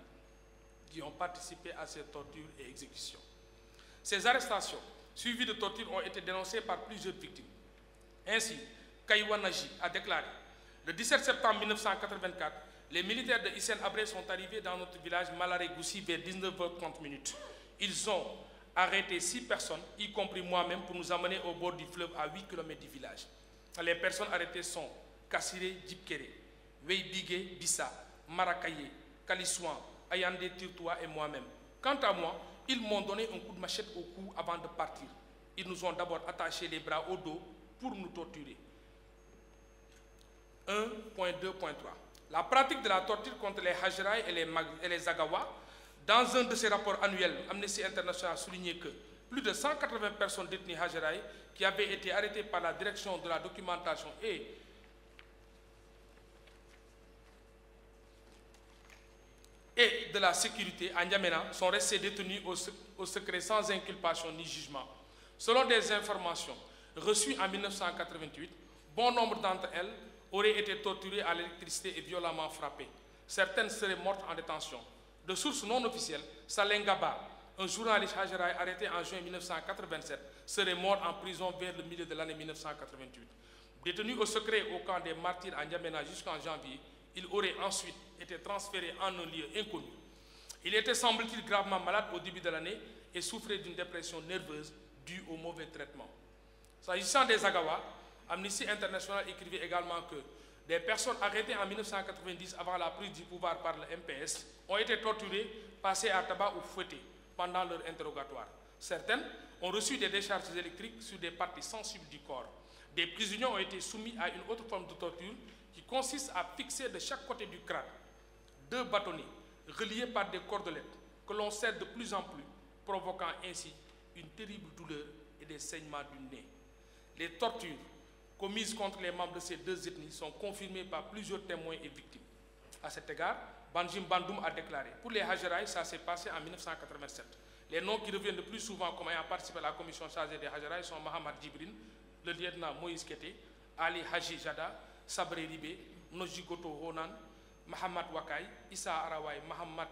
qui ont participé à ces tortures et exécutions. Ces arrestations, suivies de tortures, ont été dénoncées par plusieurs victimes. Ainsi, Kaïwa Naji a déclaré « Le 17 septembre 1984, les militaires de Hissène Habré sont arrivés dans notre village Malaré-Goussi vers 19h30. Ils ont arrêté 6 personnes, y compris moi-même, pour nous amener au bord du fleuve à 8 km du village. Les personnes arrêtées sont Kassiré Djibkere, Weibigé Bissa, Marakaye, Kalisouan, Ayande Tirtoua et moi-même. Quant à moi, ils m'ont donné un coup de machette au cou avant de partir. Ils nous ont d'abord attaché les bras au dos pour nous torturer. 1.2.3. La pratique de la torture contre les Hajrai et les Agawa. Dans un de ses rapports annuels, Amnesty International a souligné que plus de 180 personnes détenues Hajrai qui avaient été arrêtées par la direction de la documentation et de la sécurité à N'Djamena sont restées détenues au secret sans inculpation ni jugement. Selon des informations reçues en 1988, bon nombre d'entre elles auraient été torturées à l'électricité et violemment frappées. Certaines seraient mortes en détention. De sources non officielles, Salengaba, un journaliste Hajrai arrêté en juin 1987, serait mort en prison vers le milieu de l'année 1988. Détenu au secret au camp des martyrs à N'Djamena jusqu'en janvier, il aurait ensuite été transféré en un lieu inconnu. Il était, semble-t-il, gravement malade au début de l'année et souffrait d'une dépression nerveuse due au mauvais traitement. S'agissant des Agawa, Amnesty International écrivait également que des personnes arrêtées en 1990 avant la prise du pouvoir par le MPS ont été torturées, passées à tabac ou fouettées pendant leur interrogatoire. Certaines ont reçu des décharges électriques sur des parties sensibles du corps. Des prisonniers ont été soumis à une autre forme de torture qui consiste à fixer de chaque côté du crâne 2 bâtonnets reliés par des cordelettes que l'on serre de plus en plus, provoquant ainsi une terrible douleur et des saignements du nez. Les tortures commises contre les membres de ces 2 ethnies sont confirmées par plusieurs témoins et victimes. À cet égard, Banjim Bandoum a déclaré « Pour les Hajaraïs, ça s'est passé en 1987. Les noms qui reviennent le plus souvent comme ayant participé à la commission chargée des Hajaraïs sont Mohamed Djibrin, le lieutenant Moïse Kete, Ali Haji Jada, Sabré Ribé, Nojigoto Honan, Mohamed Wakay, Issa Araway, Mohamed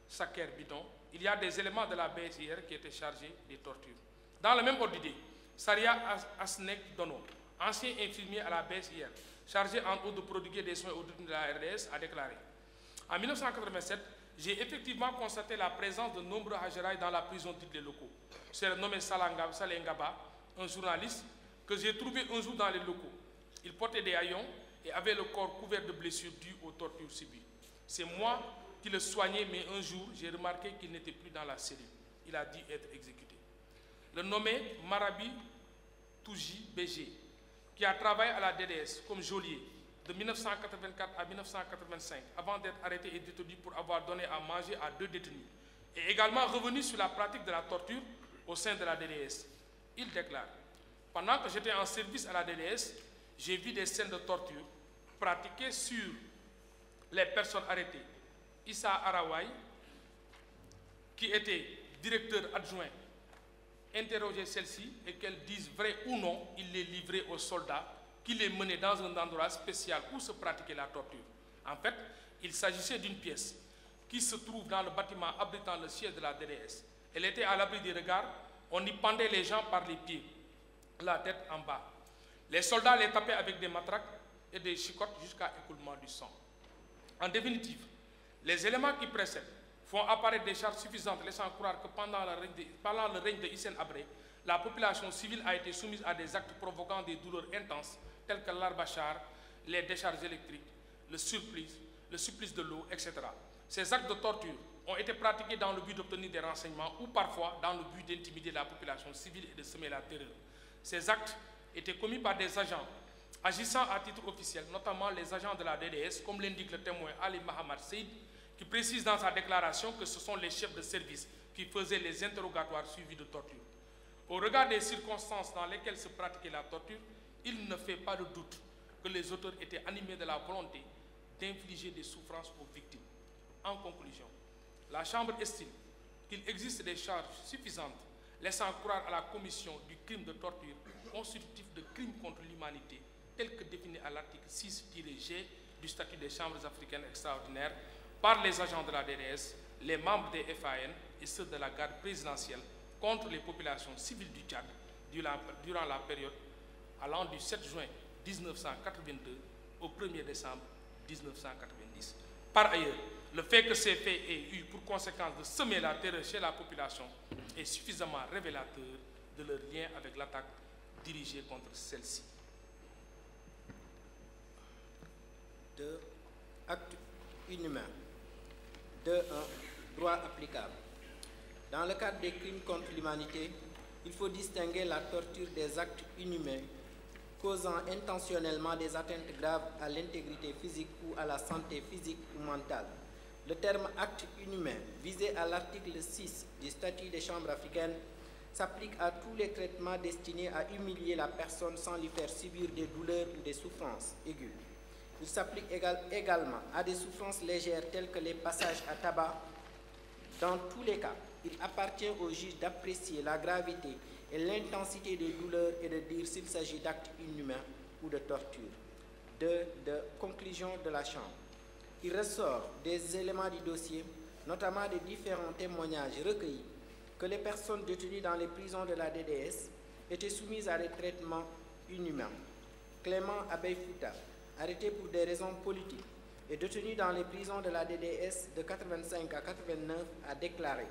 Saker Bidon. Il y a des éléments de la BSIR qui étaient chargés des tortures. Dans le même ordre d'idée, Saria Asnek Dono, ancien infirmier à la BSIR, chargé en haut de prodiguer des soins aux détenus de la RDS, a déclaré « En 1987, j'ai effectivement constaté la présence de nombreux Hajaraïs dans la prison dite les locaux. C'est nommé Saleh Ngaba, un journaliste que j'ai trouvé un jour dans les locaux. Il portait des haillons et avait le corps couvert de blessures dues aux tortures subies. C'est moi qui le soignais, mais un jour, j'ai remarqué qu'il n'était plus dans la cellule. Il a dû être exécuté. » Le nommé Marabi Touji BG, qui a travaillé à la DDS comme geôlier de 1984 à 1985, avant d'être arrêté et détenu pour avoir donné à manger à 2 détenus, est également revenu sur la pratique de la torture au sein de la DDS. Il déclare « Pendant que j'étais en service à la DDS, j'ai vu des scènes de torture pratiquées sur les personnes arrêtées. Issa Araway, qui était directeur adjoint, interrogeait celles-ci et qu'elles disent vrai ou non, il les livrait aux soldats qui les menaient dans un endroit spécial où se pratiquait la torture. En fait, il s'agissait d'une pièce qui se trouve dans le bâtiment abritant le siège de la DDS. Elle était à l'abri des regards, on y pendait les gens par les pieds, la tête en bas. Les soldats les tapaient avec des matraques et des chicottes jusqu'à écoulement du sang. En définitive, les éléments qui précèdent font apparaître des charges suffisantes laissant croire que pendant le règne de Hissène Habré, la population civile a été soumise à des actes provoquant des douleurs intenses tels que l'arbachar, les décharges électriques, le supplice de l'eau, etc. Ces actes de torture ont été pratiqués dans le but d'obtenir des renseignements ou parfois dans le but d'intimider la population civile et de semer la terreur. Ces actes étaient commis par des agents agissant à titre officiel, notamment les agents de la DDS, comme l'indique le témoin Ali Mohamed Seyd, qui précise dans sa déclaration que ce sont les chefs de service qui faisaient les interrogatoires suivis de torture. Au regard des circonstances dans lesquelles se pratiquait la torture, il ne fait pas de doute que les auteurs étaient animés de la volonté d'infliger des souffrances aux victimes. En conclusion, la Chambre estime qu'il existe des charges suffisantes laissant croire à la commission du crime de torture constitutif de crime contre l'humanité tel que défini à l'article 6-G du statut des chambres africaines extraordinaires par les agents de la DDS, les membres des FAN et ceux de la garde présidentielle contre les populations civiles du Tchad durant la période allant du 7 juin 1982 au 1er décembre 1990. Par ailleurs, le fait que ces faits aient eu pour conséquence de semer la terreur chez la population est suffisamment révélateur de leur lien avec l'attaque dirigée contre celle-ci. 2. Acte inhumain. 2.1. Droit applicable. Dans le cadre des crimes contre l'humanité, il faut distinguer la torture des actes inhumains causant intentionnellement des atteintes graves à l'intégrité physique ou à la santé physique ou mentale. Le terme acte inhumain, visé à l'article 6 du statut des chambres africaines, s'applique à tous les traitements destinés à humilier la personne sans lui faire subir des douleurs ou des souffrances aiguës. Il s'applique également à des souffrances légères telles que les passages à tabac. Dans tous les cas, il appartient au juge d'apprécier la gravité et l'intensité des douleurs et de dire s'il s'agit d'actes inhumains ou de torture. 2. De conclusion de la Chambre. Il ressort des éléments du dossier, notamment des différents témoignages recueillis, que les personnes détenues dans les prisons de la DDS étaient soumises à des traitements inhumains. Clément Abey-Fouta, arrêté pour des raisons politiques et détenu dans les prisons de la DDS de 85 à 89, a déclaré: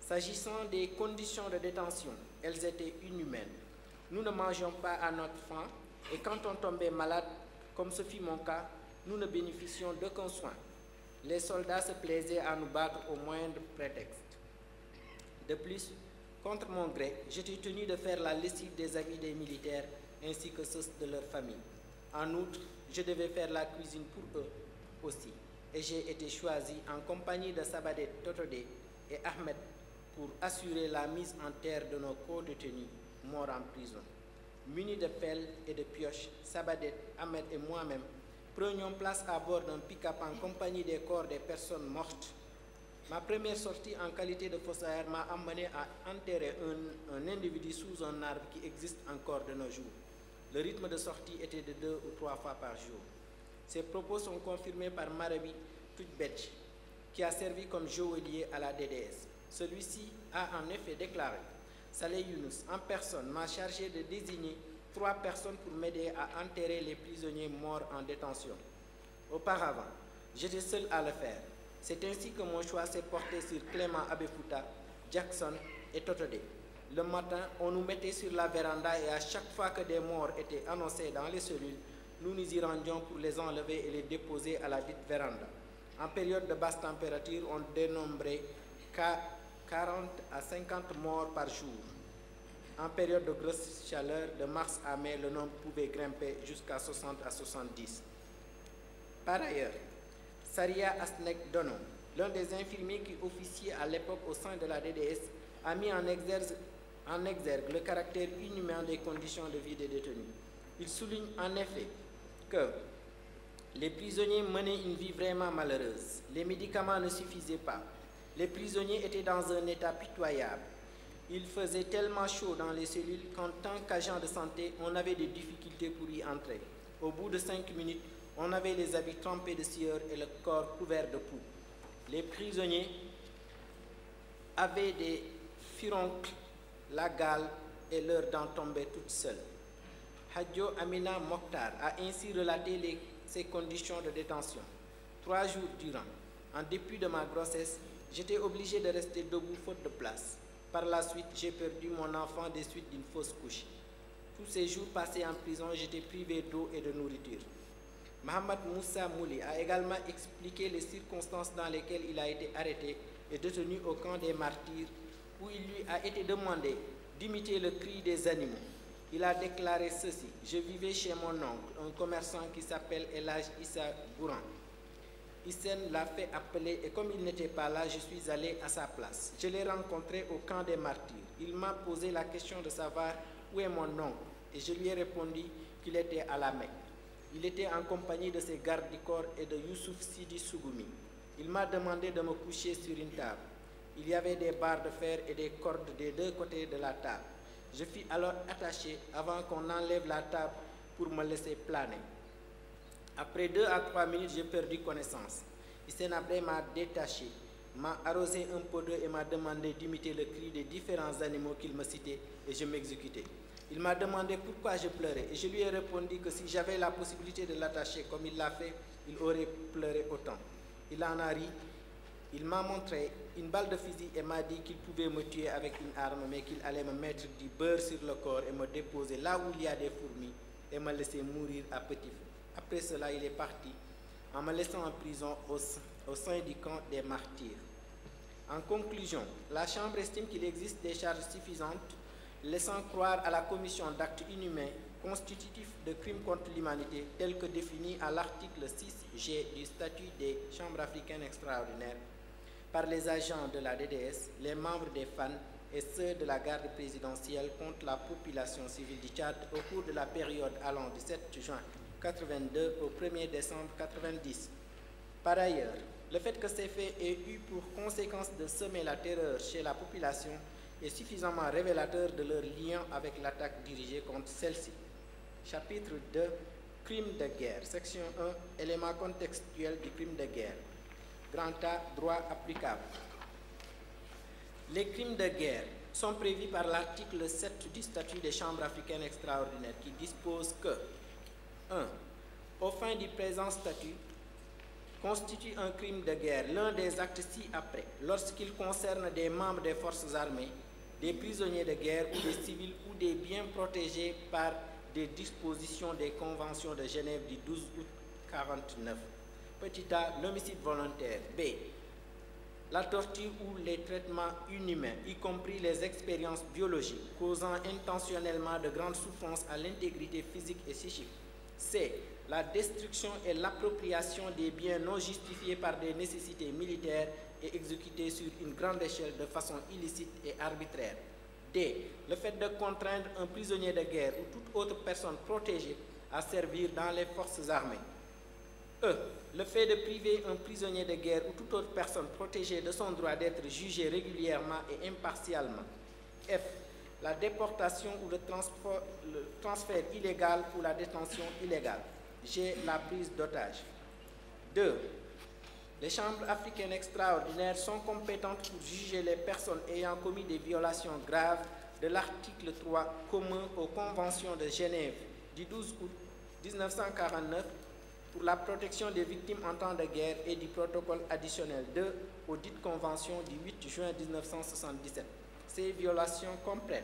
s'agissant des conditions de détention, elles étaient inhumaines. Nous ne mangions pas à notre faim et quand on tombait malade, comme ce fut mon cas, nous ne bénéficions d'aucun soin. Les soldats se plaisaient à nous battre au moindre prétexte. De plus, contre mon gré, j'étais tenu de faire la lessive des habits des militaires ainsi que ceux de leur famille. En outre, je devais faire la cuisine pour eux aussi. Et j'ai été choisi en compagnie de Sabadet Totodé et Ahmed pour assurer la mise en terre de nos co-détenus morts en prison. Munis de pelles et de pioches, Sabadet, Ahmed et moi-même prenions place à bord d'un pick-up en compagnie des corps des personnes mortes. Ma première sortie en qualité de fossoyeur m'a amené à enterrer un individu sous un arbre qui existe encore de nos jours. Le rythme de sortie était de 2 ou 3 fois par jour. Ces propos sont confirmés par Marabi Toutbetch, qui a servi comme geôlier à la DDS. Celui-ci a en effet déclaré: Saleh Younous, en personne, m'a chargé de désigner 3 personnes pour m'aider à enterrer les prisonniers morts en détention. Auparavant, j'étais seul à le faire. C'est ainsi que mon choix s'est porté sur Clément Abey-Fouta, Jackson et Totodé. Le matin, on nous mettait sur la véranda et à chaque fois que des morts étaient annoncés dans les cellules, nous nous y rendions pour les enlever et les déposer à la dite véranda. En période de basse température, on dénombrait 40 à 50 morts par jour. En période de grosse chaleur, de mars à mai, le nombre pouvait grimper jusqu'à 60 à 70. Par ailleurs, Saria Asnek Dono, l'un des infirmiers qui officiait à l'époque au sein de la DDS, a mis en exergue le caractère inhumain des conditions de vie des détenus. Il souligne en effet que les prisonniers menaient une vie vraiment malheureuse. Les médicaments ne suffisaient pas. Les prisonniers étaient dans un état pitoyable. Il faisait tellement chaud dans les cellules qu'en tant qu'agent de santé, on avait des difficultés pour y entrer. Au bout de 5 minutes, on avait les habits trempés de sueur et le corps couvert de poux. Les prisonniers avaient des furoncles, la gale et leurs dents tombaient toutes seules. Hadjo Amina Mokhtar a ainsi relaté ces conditions de détention. 3 jours durant, en dépit de ma grossesse, j'étais obligé de rester debout faute de place. Par la suite, j'ai perdu mon enfant des suites d'une fausse couche. Tous ces jours passés en prison, j'étais privé d'eau et de nourriture. Mohamed Moussa Mouli a également expliqué les circonstances dans lesquelles il a été arrêté et détenu au camp des martyrs, où il lui a été demandé d'imiter le cri des animaux. Il a déclaré ceci: je vivais chez mon oncle, un commerçant qui s'appelle Elhaj Issa Gouran. Hissène l'a fait appeler et comme il n'était pas là, je suis allé à sa place. Je l'ai rencontré au camp des martyrs. Il m'a posé la question de savoir où est mon oncle et je lui ai répondu qu'il était à la Mecque. Il était en compagnie de ses gardes du corps et de Youssouf Sidi Sougoumi. Il m'a demandé de me coucher sur une table. Il y avait des barres de fer et des cordes des 2 côtés de la table. Je fus alors attaché avant qu'on enlève la table pour me laisser planer. Après 2 à 3 minutes, j'ai perdu connaissance. Hissène Habré m'a détaché, m'a arrosé un peu d'eau et m'a demandé d'imiter le cri des différents animaux qu'il me citait et je m'exécutais. Il m'a demandé pourquoi je pleurais et je lui ai répondu que si j'avais la possibilité de l'attacher comme il l'a fait, il aurait pleuré autant. Il en a ri, il m'a montré une balle de fusil et m'a dit qu'il pouvait me tuer avec une arme mais qu'il allait me mettre du beurre sur le corps et me déposer là où il y a des fourmis et me laisser mourir à petit feu. Après cela, il est parti en me laissant en prison au sein du camp des martyrs. En conclusion, la Chambre estime qu'il existe des charges suffisantes laissant croire à la commission d'actes inhumains constitutifs de crimes contre l'humanité tels que définis à l'article 6G du statut des Chambres africaines extraordinaires par les agents de la DDS, les membres des FAN et ceux de la garde présidentielle contre la population civile du Tchad au cours de la période allant du 7 juin 1982 au 1er décembre 1990. Par ailleurs, le fait que ces faits aient eu pour conséquence de semer la terreur chez la population est suffisamment révélateur de leur lien avec l'attaque dirigée contre celle-ci. Chapitre 2, Crimes de guerre. Section 1, éléments contextuels du crime de guerre. Grand A, droit applicable. Les crimes de guerre sont prévues par l'article 7 du statut des chambres africaines extraordinaires qui dispose que 1. Aux fins du présent statut, constitue un crime de guerre l'un des actes ci-après, lorsqu'il concerne des membres des forces armées, des prisonniers de guerre ou des civils ou des biens protégés par des dispositions des conventions de Genève du 12 août 1949. Petit a, l'homicide volontaire. B. La torture ou les traitements inhumains, y compris les expériences biologiques, causant intentionnellement de grandes souffrances à l'intégrité physique et psychique. C. La destruction et l'appropriation des biens non justifiés par des nécessités militaires et exécutés sur une grande échelle de façon illicite et arbitraire. D. Le fait de contraindre un prisonnier de guerre ou toute autre personne protégée à servir dans les forces armées. E. Le fait de priver un prisonnier de guerre ou toute autre personne protégée de son droit d'être jugé régulièrement et impartialement. F. La déportation ou le transfert illégal ou la détention illégale. G. La prise d'otage. 2. Les chambres africaines extraordinaires sont compétentes pour juger les personnes ayant commis des violations graves de l'article 3 commun aux conventions de Genève du 12 août 1949 pour la protection des victimes en temps de guerre et du protocole additionnel 2 aux dites conventions du 8 juin 1977. Ces violations comprennent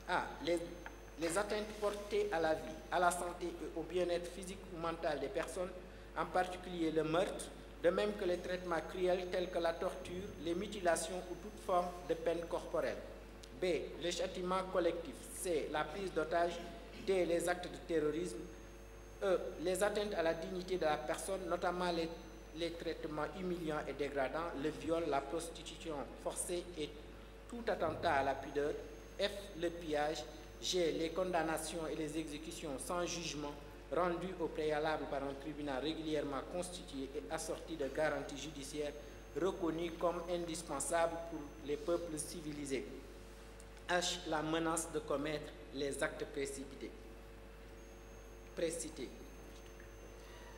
A. Les atteintes portées à la vie, à la santé et au bien-être physique ou mental des personnes, en particulier le meurtre, de même que les traitements cruels tels que la torture, les mutilations ou toute forme de peine corporelle. B. Le châtiment collectif. C. La prise d'otage. D. Les actes de terrorisme. E. Les atteintes à la dignité de la personne, notamment les traitements humiliants et dégradants, le viol, la prostitution forcée et tout attentat à la pudeur. F. Le pillage. G. Les condamnations et les exécutions sans jugement rendues au préalable par un tribunal régulièrement constitué et assorti de garanties judiciaires reconnues comme indispensables pour les peuples civilisés. H. La menace de commettre les actes précités.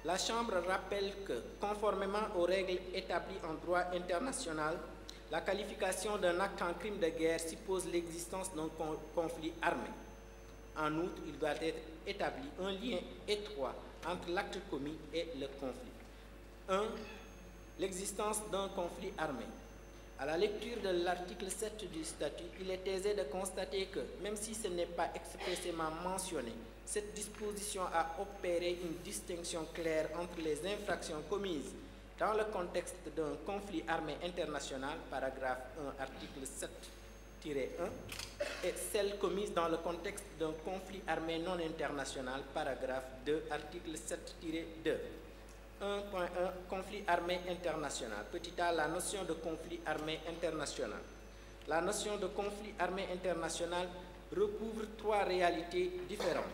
La Chambre rappelle que, conformément aux règles établies en droit international, la qualification d'un acte en crime de guerre suppose l'existence d'un conflit armé. En outre, il doit être établi un lien étroit entre l'acte commis et le conflit. 1. L'existence d'un conflit armé. À la lecture de l'article 7 du statut, il est aisé de constater que, même si ce n'est pas expressément mentionné, cette disposition a opéré une distinction claire entre les infractions commises dans le contexte d'un conflit armé international, paragraphe 1, article 7-1, et celles commises dans le contexte d'un conflit armé non international, paragraphe 2, article 7-2. 1.1 Conflit armé international. Petit a, la notion de conflit armé international. La notion de conflit armé international recouvre trois réalités différentes.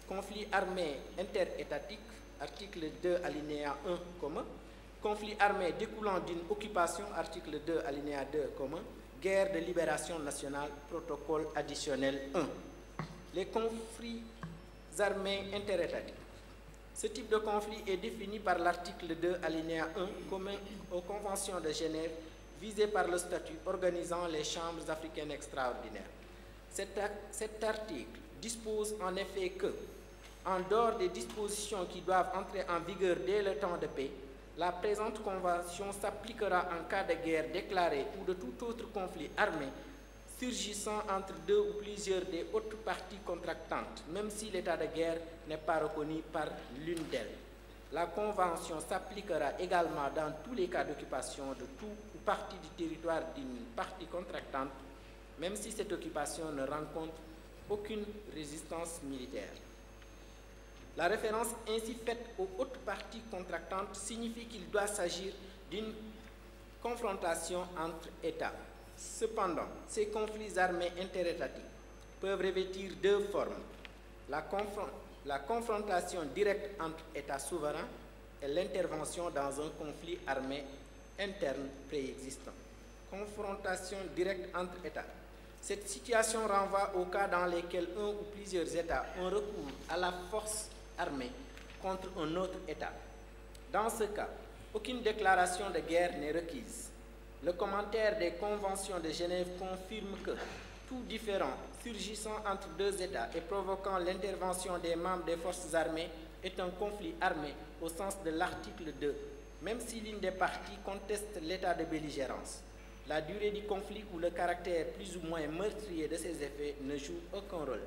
Conflit armé interétatique, article 2, alinéa 1 commun. Conflit armé découlant d'une occupation, article 2, alinéa 2 commun. Guerre de libération nationale, protocole additionnel 1. Les conflits armés interétatiques. Ce type de conflit est défini par l'article 2, alinéa 1, commun aux conventions de Genève, visées par le statut organisant les chambres africaines extraordinaires. Cet article dispose en effet que, en dehors des dispositions qui doivent entrer en vigueur dès le temps de paix, la présente convention s'appliquera en cas de guerre déclarée ou de tout autre conflit armé surgissant entre deux ou plusieurs des autres parties contractantes, même si l'état de guerre n'est pas reconnu par l'une d'elles. La Convention s'appliquera également dans tous les cas d'occupation de tout ou partie du territoire d'une partie contractante, même si cette occupation ne rencontre aucune résistance militaire. La référence ainsi faite aux autres parties contractantes signifie qu'il doit s'agir d'une confrontation entre États. Cependant, ces conflits armés interétatiques peuvent revêtir deux formes, la confrontation directe entre États souverains et l'intervention dans un conflit armé interne préexistant. Confrontation directe entre États. Cette situation renvoie aux cas dans lesquels un ou plusieurs États ont recours à la force armée contre un autre État. Dans ce cas, aucune déclaration de guerre n'est requise. Le commentaire des conventions de Genève confirme que tout différend surgissant entre deux États et provoquant l'intervention des membres des forces armées est un conflit armé au sens de l'article 2, même si l'une des parties conteste l'état de belligérance. La durée du conflit ou le caractère plus ou moins meurtrier de ses effets ne joue aucun rôle.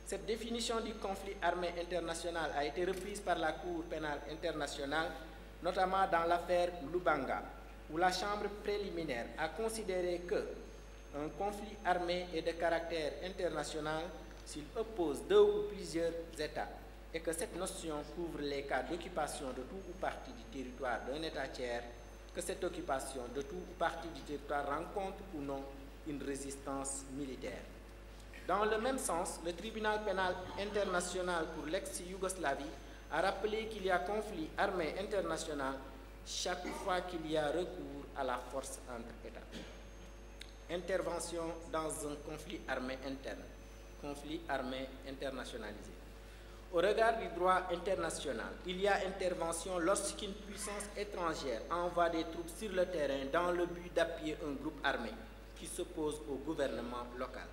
Cette définition du conflit armé international a été reprise par la Cour pénale internationale, notamment dans l'affaire Lubanga, où la Chambre préliminaire a considéré que un conflit armé est de caractère international s'il oppose deux ou plusieurs États et que cette notion couvre les cas d'occupation de tout ou partie du territoire d'un État tiers, que cette occupation de tout ou partie du territoire rencontre ou non une résistance militaire. Dans le même sens, le tribunal pénal international pour l'ex-Yougoslavie a rappelé qu'il y a conflit armé international chaque fois qu'il y a recours à la force entre États. Intervention dans un conflit armé interne, conflit armé internationalisé. Au regard du droit international, il y a intervention lorsqu'une puissance étrangère envoie des troupes sur le terrain dans le but d'appuyer un groupe armé qui s'oppose au gouvernement local.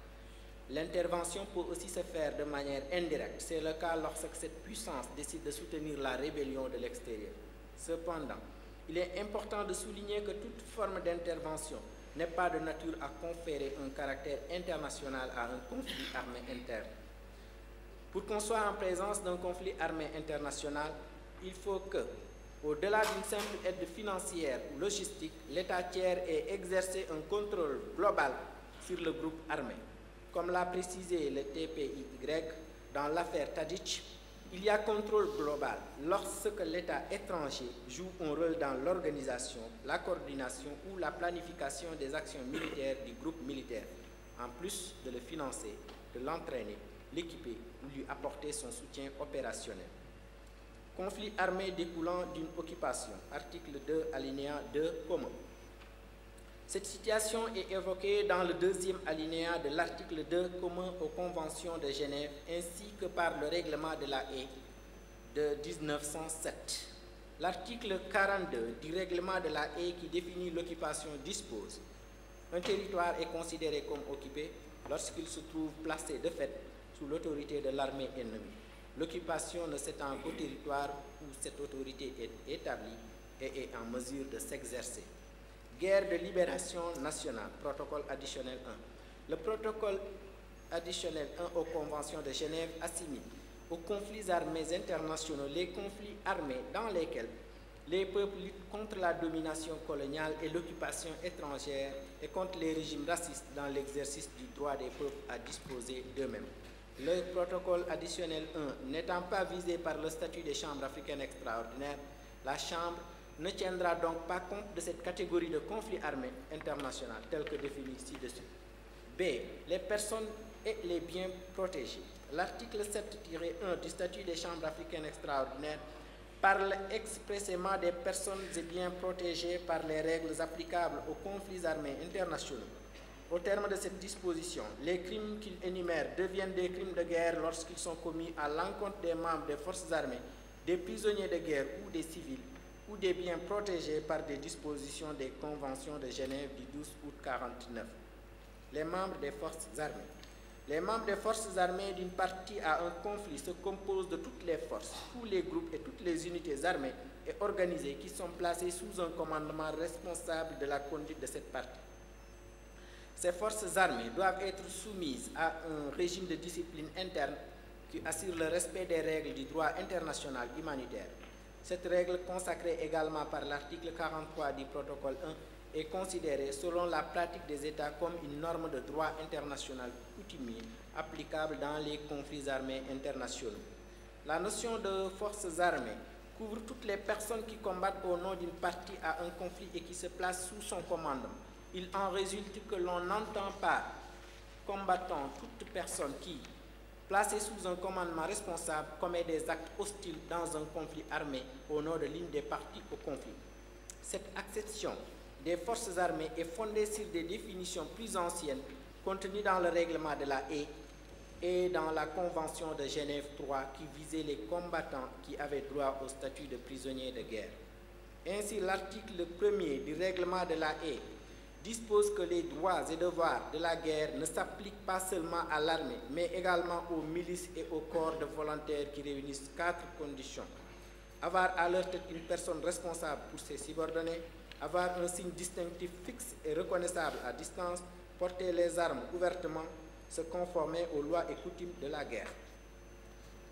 L'intervention peut aussi se faire de manière indirecte. C'est le cas lorsque cette puissance décide de soutenir la rébellion de l'extérieur. Cependant, il est important de souligner que toute forme d'intervention n'est pas de nature à conférer un caractère international à un conflit armé interne. Pour qu'on soit en présence d'un conflit armé international, il faut que, au-delà d'une simple aide financière ou logistique, l'État tiers ait exercé un contrôle global sur le groupe armé. Comme l'a précisé le TPIY dans l'affaire Tadic, il y a contrôle global lorsque l'État étranger joue un rôle dans l'organisation, la coordination ou la planification des actions militaires du groupe militaire, en plus de le financer, de l'entraîner, l'équiper ou lui apporter son soutien opérationnel. Conflit armé découlant d'une occupation, article 2, alinéa 2, commun. Cette situation est évoquée dans le deuxième alinéa de l'article 2 commun aux conventions de Genève ainsi que par le règlement de la Haye de 1907. L'article 42 du règlement de la Haye qui définit l'occupation dispose: un territoire est considéré comme occupé lorsqu'il se trouve placé de fait sous l'autorité de l'armée ennemie. L'occupation ne s'étend qu'au territoire où cette autorité est établie et est en mesure de s'exercer. Guerre de libération nationale, protocole additionnel 1. Le protocole additionnel 1 aux conventions de Genève assimile aux conflits armés internationaux les conflits armés dans lesquels les peuples luttent contre la domination coloniale et l'occupation étrangère et contre les régimes racistes dans l'exercice du droit des peuples à disposer d'eux-mêmes. Le protocole additionnel 1 n'étant pas visé par le statut des chambres africaines extraordinaires, la Chambre ne tiendra donc pas compte de cette catégorie de conflit armé international tel que défini ci-dessus. B. Les personnes et les biens protégés. L'article 7-1 du statut des chambres africaines extraordinaires parle expressément des personnes et biens protégés par les règles applicables aux conflits armés internationaux. Au terme de cette disposition, les crimes qu'il énumère deviennent des crimes de guerre lorsqu'ils sont commis à l'encontre des membres des forces armées, des prisonniers de guerre ou des civils, ou des biens protégés par des dispositions des conventions de Genève du 12 août 1949. Les membres des forces armées. Les membres des forces armées d'une partie à un conflit se composent de toutes les forces, tous les groupes et toutes les unités armées et organisées qui sont placées sous un commandement responsable de la conduite de cette partie. Ces forces armées doivent être soumises à un régime de discipline interne qui assure le respect des règles du droit international humanitaire. Cette règle, consacrée également par l'article 43 du protocole 1, est considérée, selon la pratique des États, comme une norme de droit international coutumier applicable dans les conflits armés internationaux. La notion de forces armées couvre toutes les personnes qui combattent au nom d'une partie à un conflit et qui se placent sous son commandement. Il en résulte que l'on n'entend pas combattant toute personne qui, placée sous un commandement responsable, commet des actes hostiles dans un conflit armé au nom de l'une des parties au conflit. Cette acception des forces armées est fondée sur des définitions plus anciennes contenues dans le règlement de la Haye et dans la Convention de Genève 3 qui visait les combattants qui avaient droit au statut de prisonniers de guerre. Ainsi, l'article 1er du règlement de la Haye dispose que les droits et devoirs de la guerre ne s'appliquent pas seulement à l'armée, mais également aux milices et aux corps de volontaires qui réunissent 4 conditions. Avoir à leur tête une personne responsable pour ses subordonnés, avoir un signe distinctif fixe et reconnaissable à distance, porter les armes ouvertement, se conformer aux lois et coutumes de la guerre.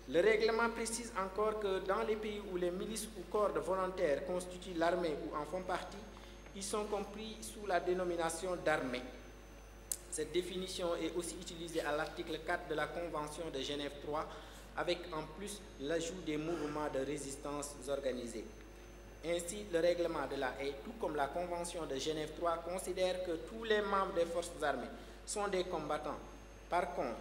Le règlement précise encore que dans les pays où les milices ou corps de volontaires constituent l'armée ou en font partie, ils sont compris sous la dénomination d'armée. Cette définition est aussi utilisée à l'article 4 de la Convention de Genève 3, avec en plus l'ajout des mouvements de résistance organisés. Ainsi, le règlement de la Haye, tout comme la Convention de Genève 3, considère que tous les membres des forces armées sont des combattants. Par contre,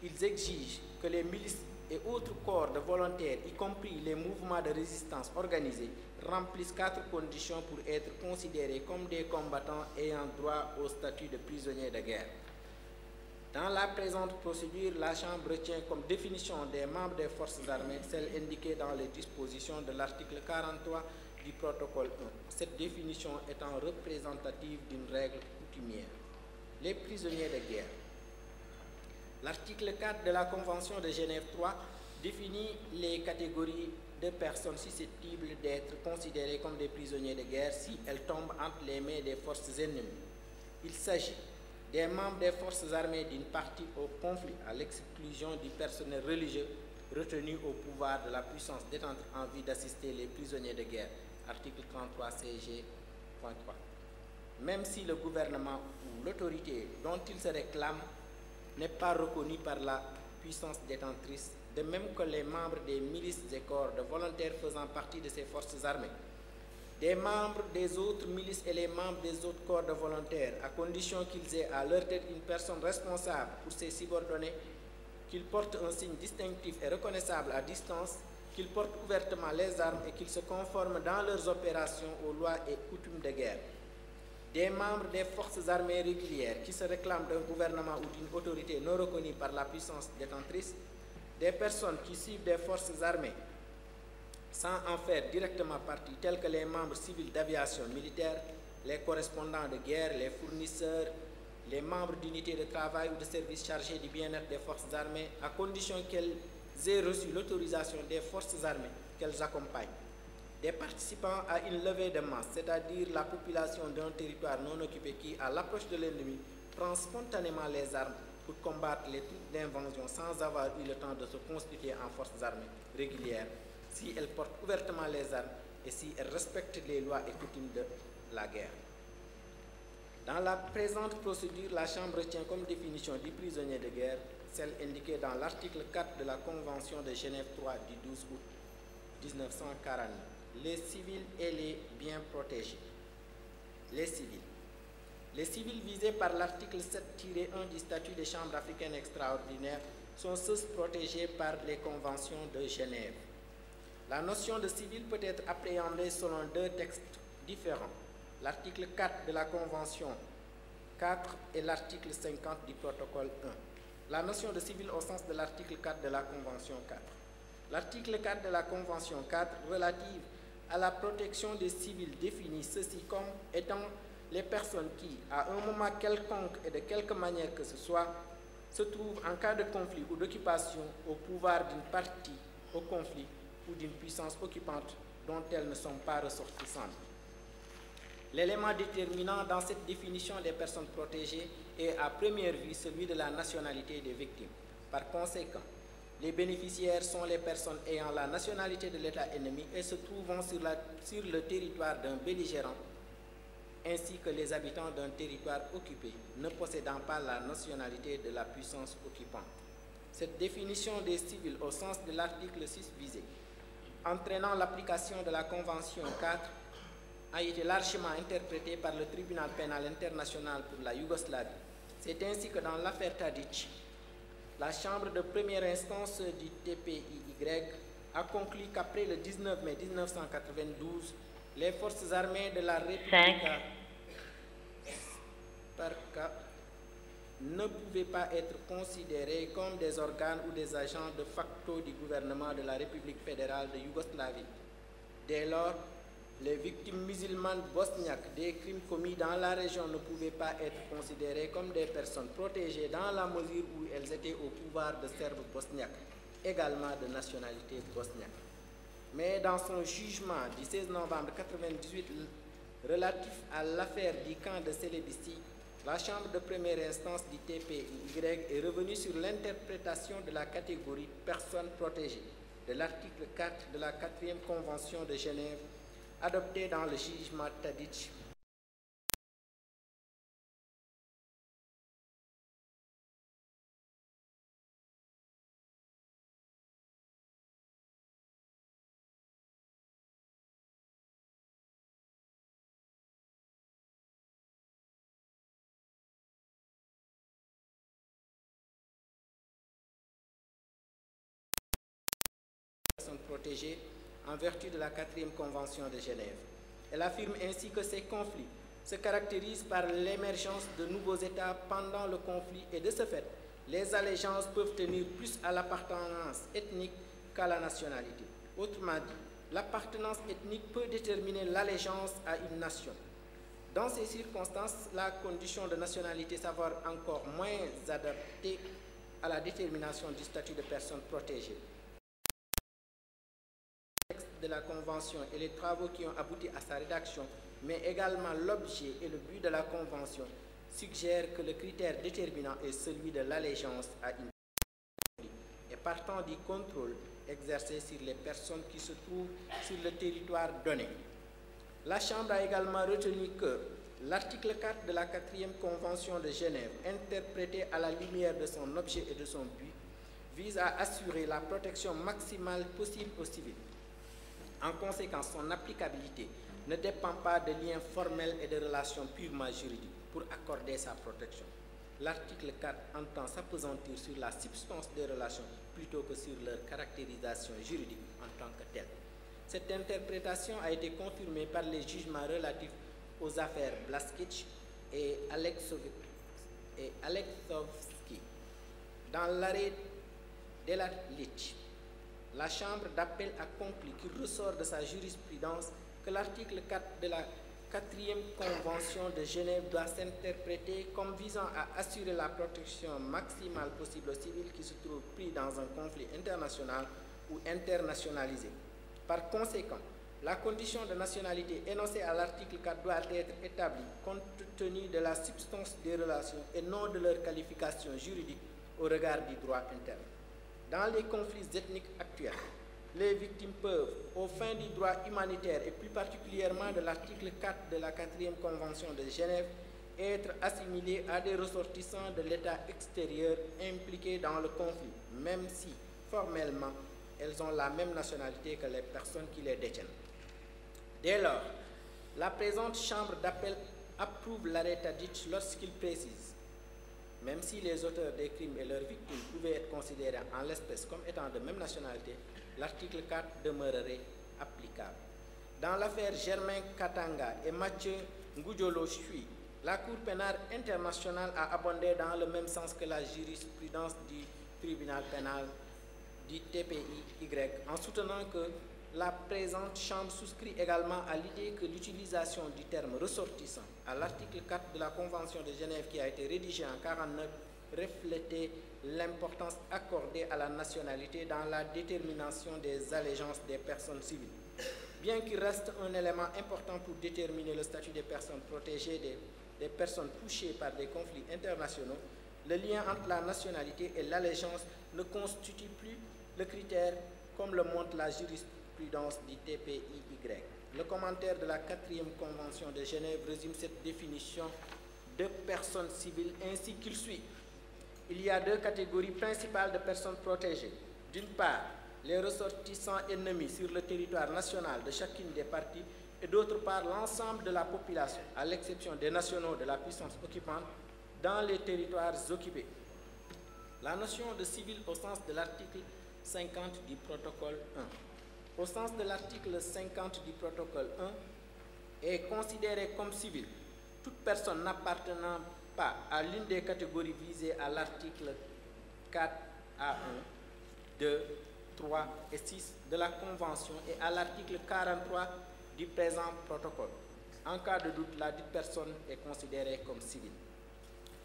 ils exigent que les milices et autres corps de volontaires, y compris les mouvements de résistance organisés, remplissent 4 conditions pour être considérés comme des combattants ayant droit au statut de prisonniers de guerre. Dans la présente procédure, la Chambre retient comme définition des membres des forces armées celle indiquée dans les dispositions de l'article 43 du protocole 1, cette définition étant représentative d'une règle coutumière. Les prisonniers de guerre. L'article 4 de la Convention de Genève 3 définit les catégories de personnes susceptibles d'être considérées comme des prisonniers de guerre si elles tombent entre les mains des forces ennemies. Il s'agit des membres des forces armées d'une partie au conflit, à l'exclusion du personnel religieux retenu au pouvoir de la puissance détente en vue d'assister les prisonniers de guerre. Article 33 CG.3. Même si le gouvernement ou l'autorité dont il se réclame n'est pas reconnu par la puissance détentrice, de même que les membres des milices et corps de volontaires faisant partie de ces forces armées, des membres des autres milices et les membres des autres corps de volontaires, à condition qu'ils aient à leur tête une personne responsable pour ses subordonnés, qu'ils portent un signe distinctif et reconnaissable à distance, qu'ils portent ouvertement les armes et qu'ils se conforment dans leurs opérations aux lois et coutumes de guerre. Des membres des forces armées régulières qui se réclament d'un gouvernement ou d'une autorité non reconnue par la puissance détentrice, des personnes qui suivent des forces armées sans en faire directement partie, tels que les membres civils d'aviation militaire, les correspondants de guerre, les fournisseurs, les membres d'unités de travail ou de services chargés du bien-être des forces armées, à condition qu'elles aient reçu l'autorisation des forces armées qu'elles accompagnent. Des participants à une levée de masse, c'est-à-dire la population d'un territoire non occupé qui, à l'approche de l'ennemi, prend spontanément les armes pour combattre les troupes d'invasion sans avoir eu le temps de se constituer en forces armées régulières, si elles portent ouvertement les armes et si elles respectent les lois et coutumes de la guerre. Dans la présente procédure, la Chambre retient comme définition du prisonnier de guerre celle indiquée dans l'article 4 de la Convention de Genève 3 du 12 août 1949. Les civils et les biens protégés. Les civils. Les civils visés par l'article 7-1 du statut des chambres africaines extraordinaires sont ceux protégés par les conventions de Genève. La notion de civil peut être appréhendée selon 2 textes différents, l'article 4 de la Convention 4 et l'article 50 du protocole 1. La notion de civil au sens de l'article 4 de la Convention 4. L'article 4 de la Convention 4 relative à la protection des civils définit ceci comme étant les personnes qui, à un moment quelconque et de quelque manière que ce soit, se trouvent en cas de conflit ou d'occupation au pouvoir d'une partie au conflit ou d'une puissance occupante dont elles ne sont pas ressortissantes. L'élément déterminant dans cette définition des personnes protégées est à première vue celui de la nationalité des victimes. Par conséquent, les bénéficiaires sont les personnes ayant la nationalité de l'État ennemi et se trouvant sur le territoire d'un belligérant, ainsi que les habitants d'un territoire occupé ne possédant pas la nationalité de la puissance occupante. Cette définition des civils au sens de l'article 6 visé, entraînant l'application de la Convention 4, a été largement interprétée par le Tribunal pénal international pour la Yougoslavie. C'est ainsi que dans l'affaire Tadic, la Chambre de première instance du TPIY a conclu qu'après le 19 mai 1992, les forces armées de la République par cas ne pouvaient pas être considérées comme des organes ou des agents de facto du gouvernement de la République fédérale de Yougoslavie. Dès lors, Les victimes musulmanes bosniaques des crimes commis dans la région ne pouvaient pas être considérées comme des personnes protégées dans la mesure où elles étaient au pouvoir de Serbes bosniaques, également de nationalité bosniaque. Mais dans son jugement du 16 novembre 1998 relatif à l'affaire du camp de Célébistie, la Chambre de première instance du TPY est revenue sur l'interprétation de la catégorie personnes protégées de l'article 4 de la 4e Convention de Genève, adoptée dans le jugement Tadić. Protégées en vertu de la 4e Convention de Genève. Elle affirme ainsi que ces conflits se caractérisent par l'émergence de nouveaux États pendant le conflit et de ce fait, les allégeances peuvent tenir plus à l'appartenance ethnique qu'à la nationalité. Autrement dit, l'appartenance ethnique peut déterminer l'allégeance à une nation. Dans ces circonstances, la condition de nationalité s'avère encore moins adaptée à la détermination du statut de personne protégée. De la Convention et les travaux qui ont abouti à sa rédaction, mais également l'objet et le but de la Convention, suggèrent que le critère déterminant est celui de l'allégeance à une nation et partant du contrôle exercé sur les personnes qui se trouvent sur le territoire donné. La Chambre a également retenu que l'article 4 de la 4e Convention de Genève, interprété à la lumière de son objet et de son but, vise à assurer la protection maximale possible aux civils. En conséquence, son applicabilité ne dépend pas de liens formels et de relations purement juridiques pour accorder sa protection. L'article 4 entend s'appesantir sur la substance des relations plutôt que sur leur caractérisation juridique en tant que telle. Cette interprétation a été confirmée par les jugements relatifs aux affaires Blaskić et Aleksovski. Dans l'arrêt Delalić, la Chambre d'appel a conclu qu'il ressort de sa jurisprudence que l'article 4 de la 4e Convention de Genève doit s'interpréter comme visant à assurer la protection maximale possible aux civils qui se trouvent pris dans un conflit international ou internationalisé. Par conséquent, la condition de nationalité énoncée à l'article 4 doit être établie compte tenu de la substance des relations et non de leur qualification juridique au regard du droit interne. Dans les conflits ethniques actuels, les victimes peuvent, aux fins du droit humanitaire et plus particulièrement de l'article 4 de la 4e Convention de Genève, être assimilées à des ressortissants de l'État extérieur impliqués dans le conflit, même si, formellement, elles ont la même nationalité que les personnes qui les détiennent. Dès lors, la présente Chambre d'appel approuve l'arrêt Tadić lorsqu'il précise: même si les auteurs des crimes et leurs victimes pouvaient être considérés en l'espèce comme étant de même nationalité, l'article 4 demeurerait applicable. Dans l'affaire Germain Katanga et Mathieu Ngudjolo-Chui, la Cour pénale internationale a abondé dans le même sens que la jurisprudence du tribunal pénal du TPY, en soutenant que la présente Chambre souscrit également à l'idée que l'utilisation du terme ressortissant à l'article 4 de la Convention de Genève qui a été rédigée en 1949 reflétait l'importance accordée à la nationalité dans la détermination des allégeances des personnes civiles. Bien qu'il reste un élément important pour déterminer le statut des personnes protégées des personnes touchées par des conflits internationaux, le lien entre la nationalité et l'allégeance ne constitue plus le critère comme le montre la jurisprudence du TPY. Le commentaire de la 4e Convention de Genève résume cette définition de personnes civiles ainsi qu'il suit. Il y a deux catégories principales de personnes protégées. D'une part, les ressortissants ennemis sur le territoire national de chacune des parties et d'autre part l'ensemble de la population, à l'exception des nationaux de la puissance occupante, dans les territoires occupés. La notion de civil au sens de l'article 50 du protocole 1. Au sens de l'article 50 du protocole 1, est considérée comme civile toute personne n'appartenant pas à l'une des catégories visées à l'article 4A1, 2, 3 et 6 de la Convention et à l'article 43 du présent protocole. En cas de doute, la dite personne est considérée comme civile.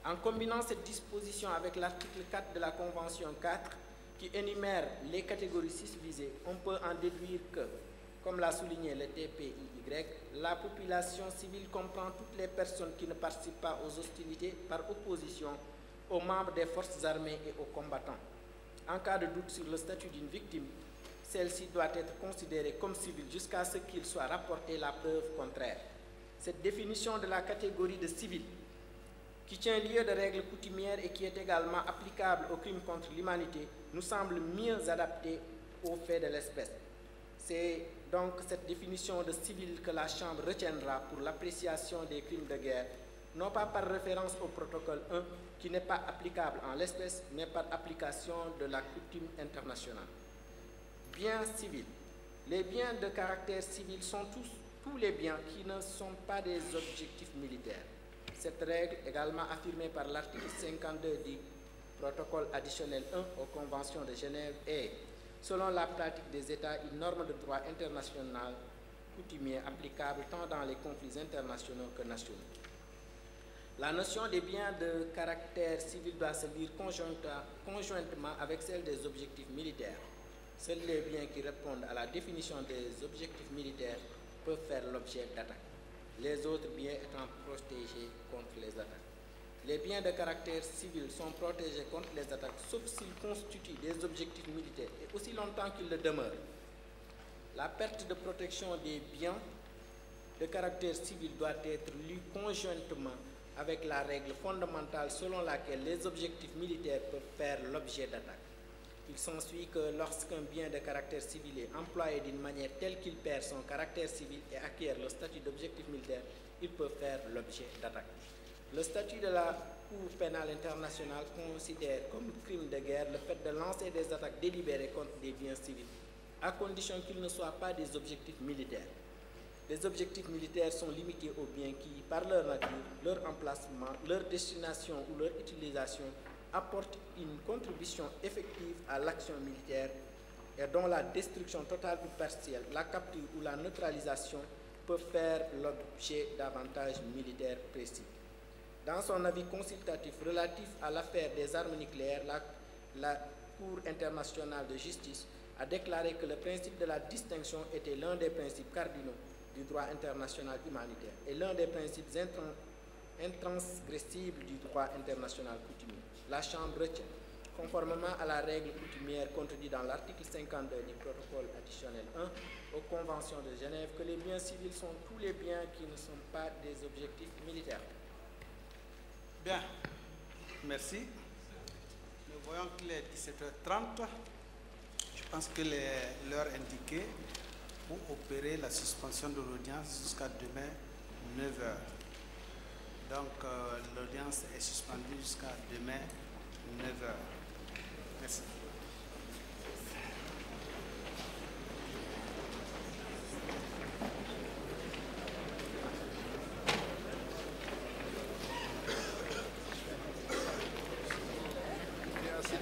En combinant cette disposition avec l'article 4 de la Convention 4, qui énumère les catégories 6 visées, on peut en déduire que, comme l'a souligné le TPIY, la population civile comprend toutes les personnes qui ne participent pas aux hostilités par opposition aux membres des forces armées et aux combattants. En cas de doute sur le statut d'une victime, celle-ci doit être considérée comme civile jusqu'à ce qu'il soit rapporté la preuve contraire. Cette définition de la catégorie de civil, qui tient lieu de règles coutumières et qui est également applicable aux crimes contre l'humanité, nous semble mieux adaptée aux faits de l'espèce. C'est donc cette définition de civil que la Chambre retiendra pour l'appréciation des crimes de guerre, non pas par référence au protocole 1, qui n'est pas applicable en l'espèce, mais par application de la coutume internationale. Biens civils. Les biens de caractère civil sont tous les biens qui ne sont pas des objectifs militaires. Cette règle, également affirmée par l'article 52 du protocole additionnel 1 aux conventions de Genève, est, selon la pratique des États, une norme de droit international coutumier applicable tant dans les conflits internationaux que nationaux. La notion des biens de caractère civil doit se lire conjointement avec celle des objectifs militaires. Seuls les biens qui répondent à la définition des objectifs militaires peuvent faire l'objet d'attaques, les autres biens étant protégés contre les attaques. Les biens de caractère civil sont protégés contre les attaques, sauf s'ils constituent des objectifs militaires, et aussi longtemps qu'ils le demeurent. La perte de protection des biens de caractère civil doit être lue conjointement avec la règle fondamentale selon laquelle les objectifs militaires peuvent faire l'objet d'attaques. Il s'ensuit que lorsqu'un bien de caractère civil est employé d'une manière telle qu'il perd son caractère civil et acquiert le statut d'objectif militaire, il peut faire l'objet d'attaques. Le statut de la Cour pénale internationale considère comme crime de guerre le fait de lancer des attaques délibérées contre des biens civils, à condition qu'ils ne soient pas des objectifs militaires. Les objectifs militaires sont limités aux biens qui, par leur nature, leur emplacement, leur destination ou leur utilisation, apportent une contribution effective à l'action militaire et dont la destruction totale ou partielle, la capture ou la neutralisation peuvent faire l'objet d'avantages militaires précis. Dans son avis consultatif relatif à l'affaire des armes nucléaires, la Cour internationale de justice a déclaré que le principe de la distinction était l'un des principes cardinaux du droit international humanitaire et l'un des principes intransgressibles du droit international coutumier. La Chambre retient, conformément à la règle coutumière contenue dans l'article 52 du protocole additionnel 1 aux conventions de Genève, que les biens civils sont tous les biens qui ne sont pas des objectifs militaires. Bien, merci. Nous voyons qu'il est 17h30. Je pense que l'heure indiquée pour opérer la suspension de l'audience jusqu'à demain 9h. Donc l'audience est suspendue jusqu'à demain 9h. Merci.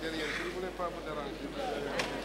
Derrière, je ne voulais pas vous déranger.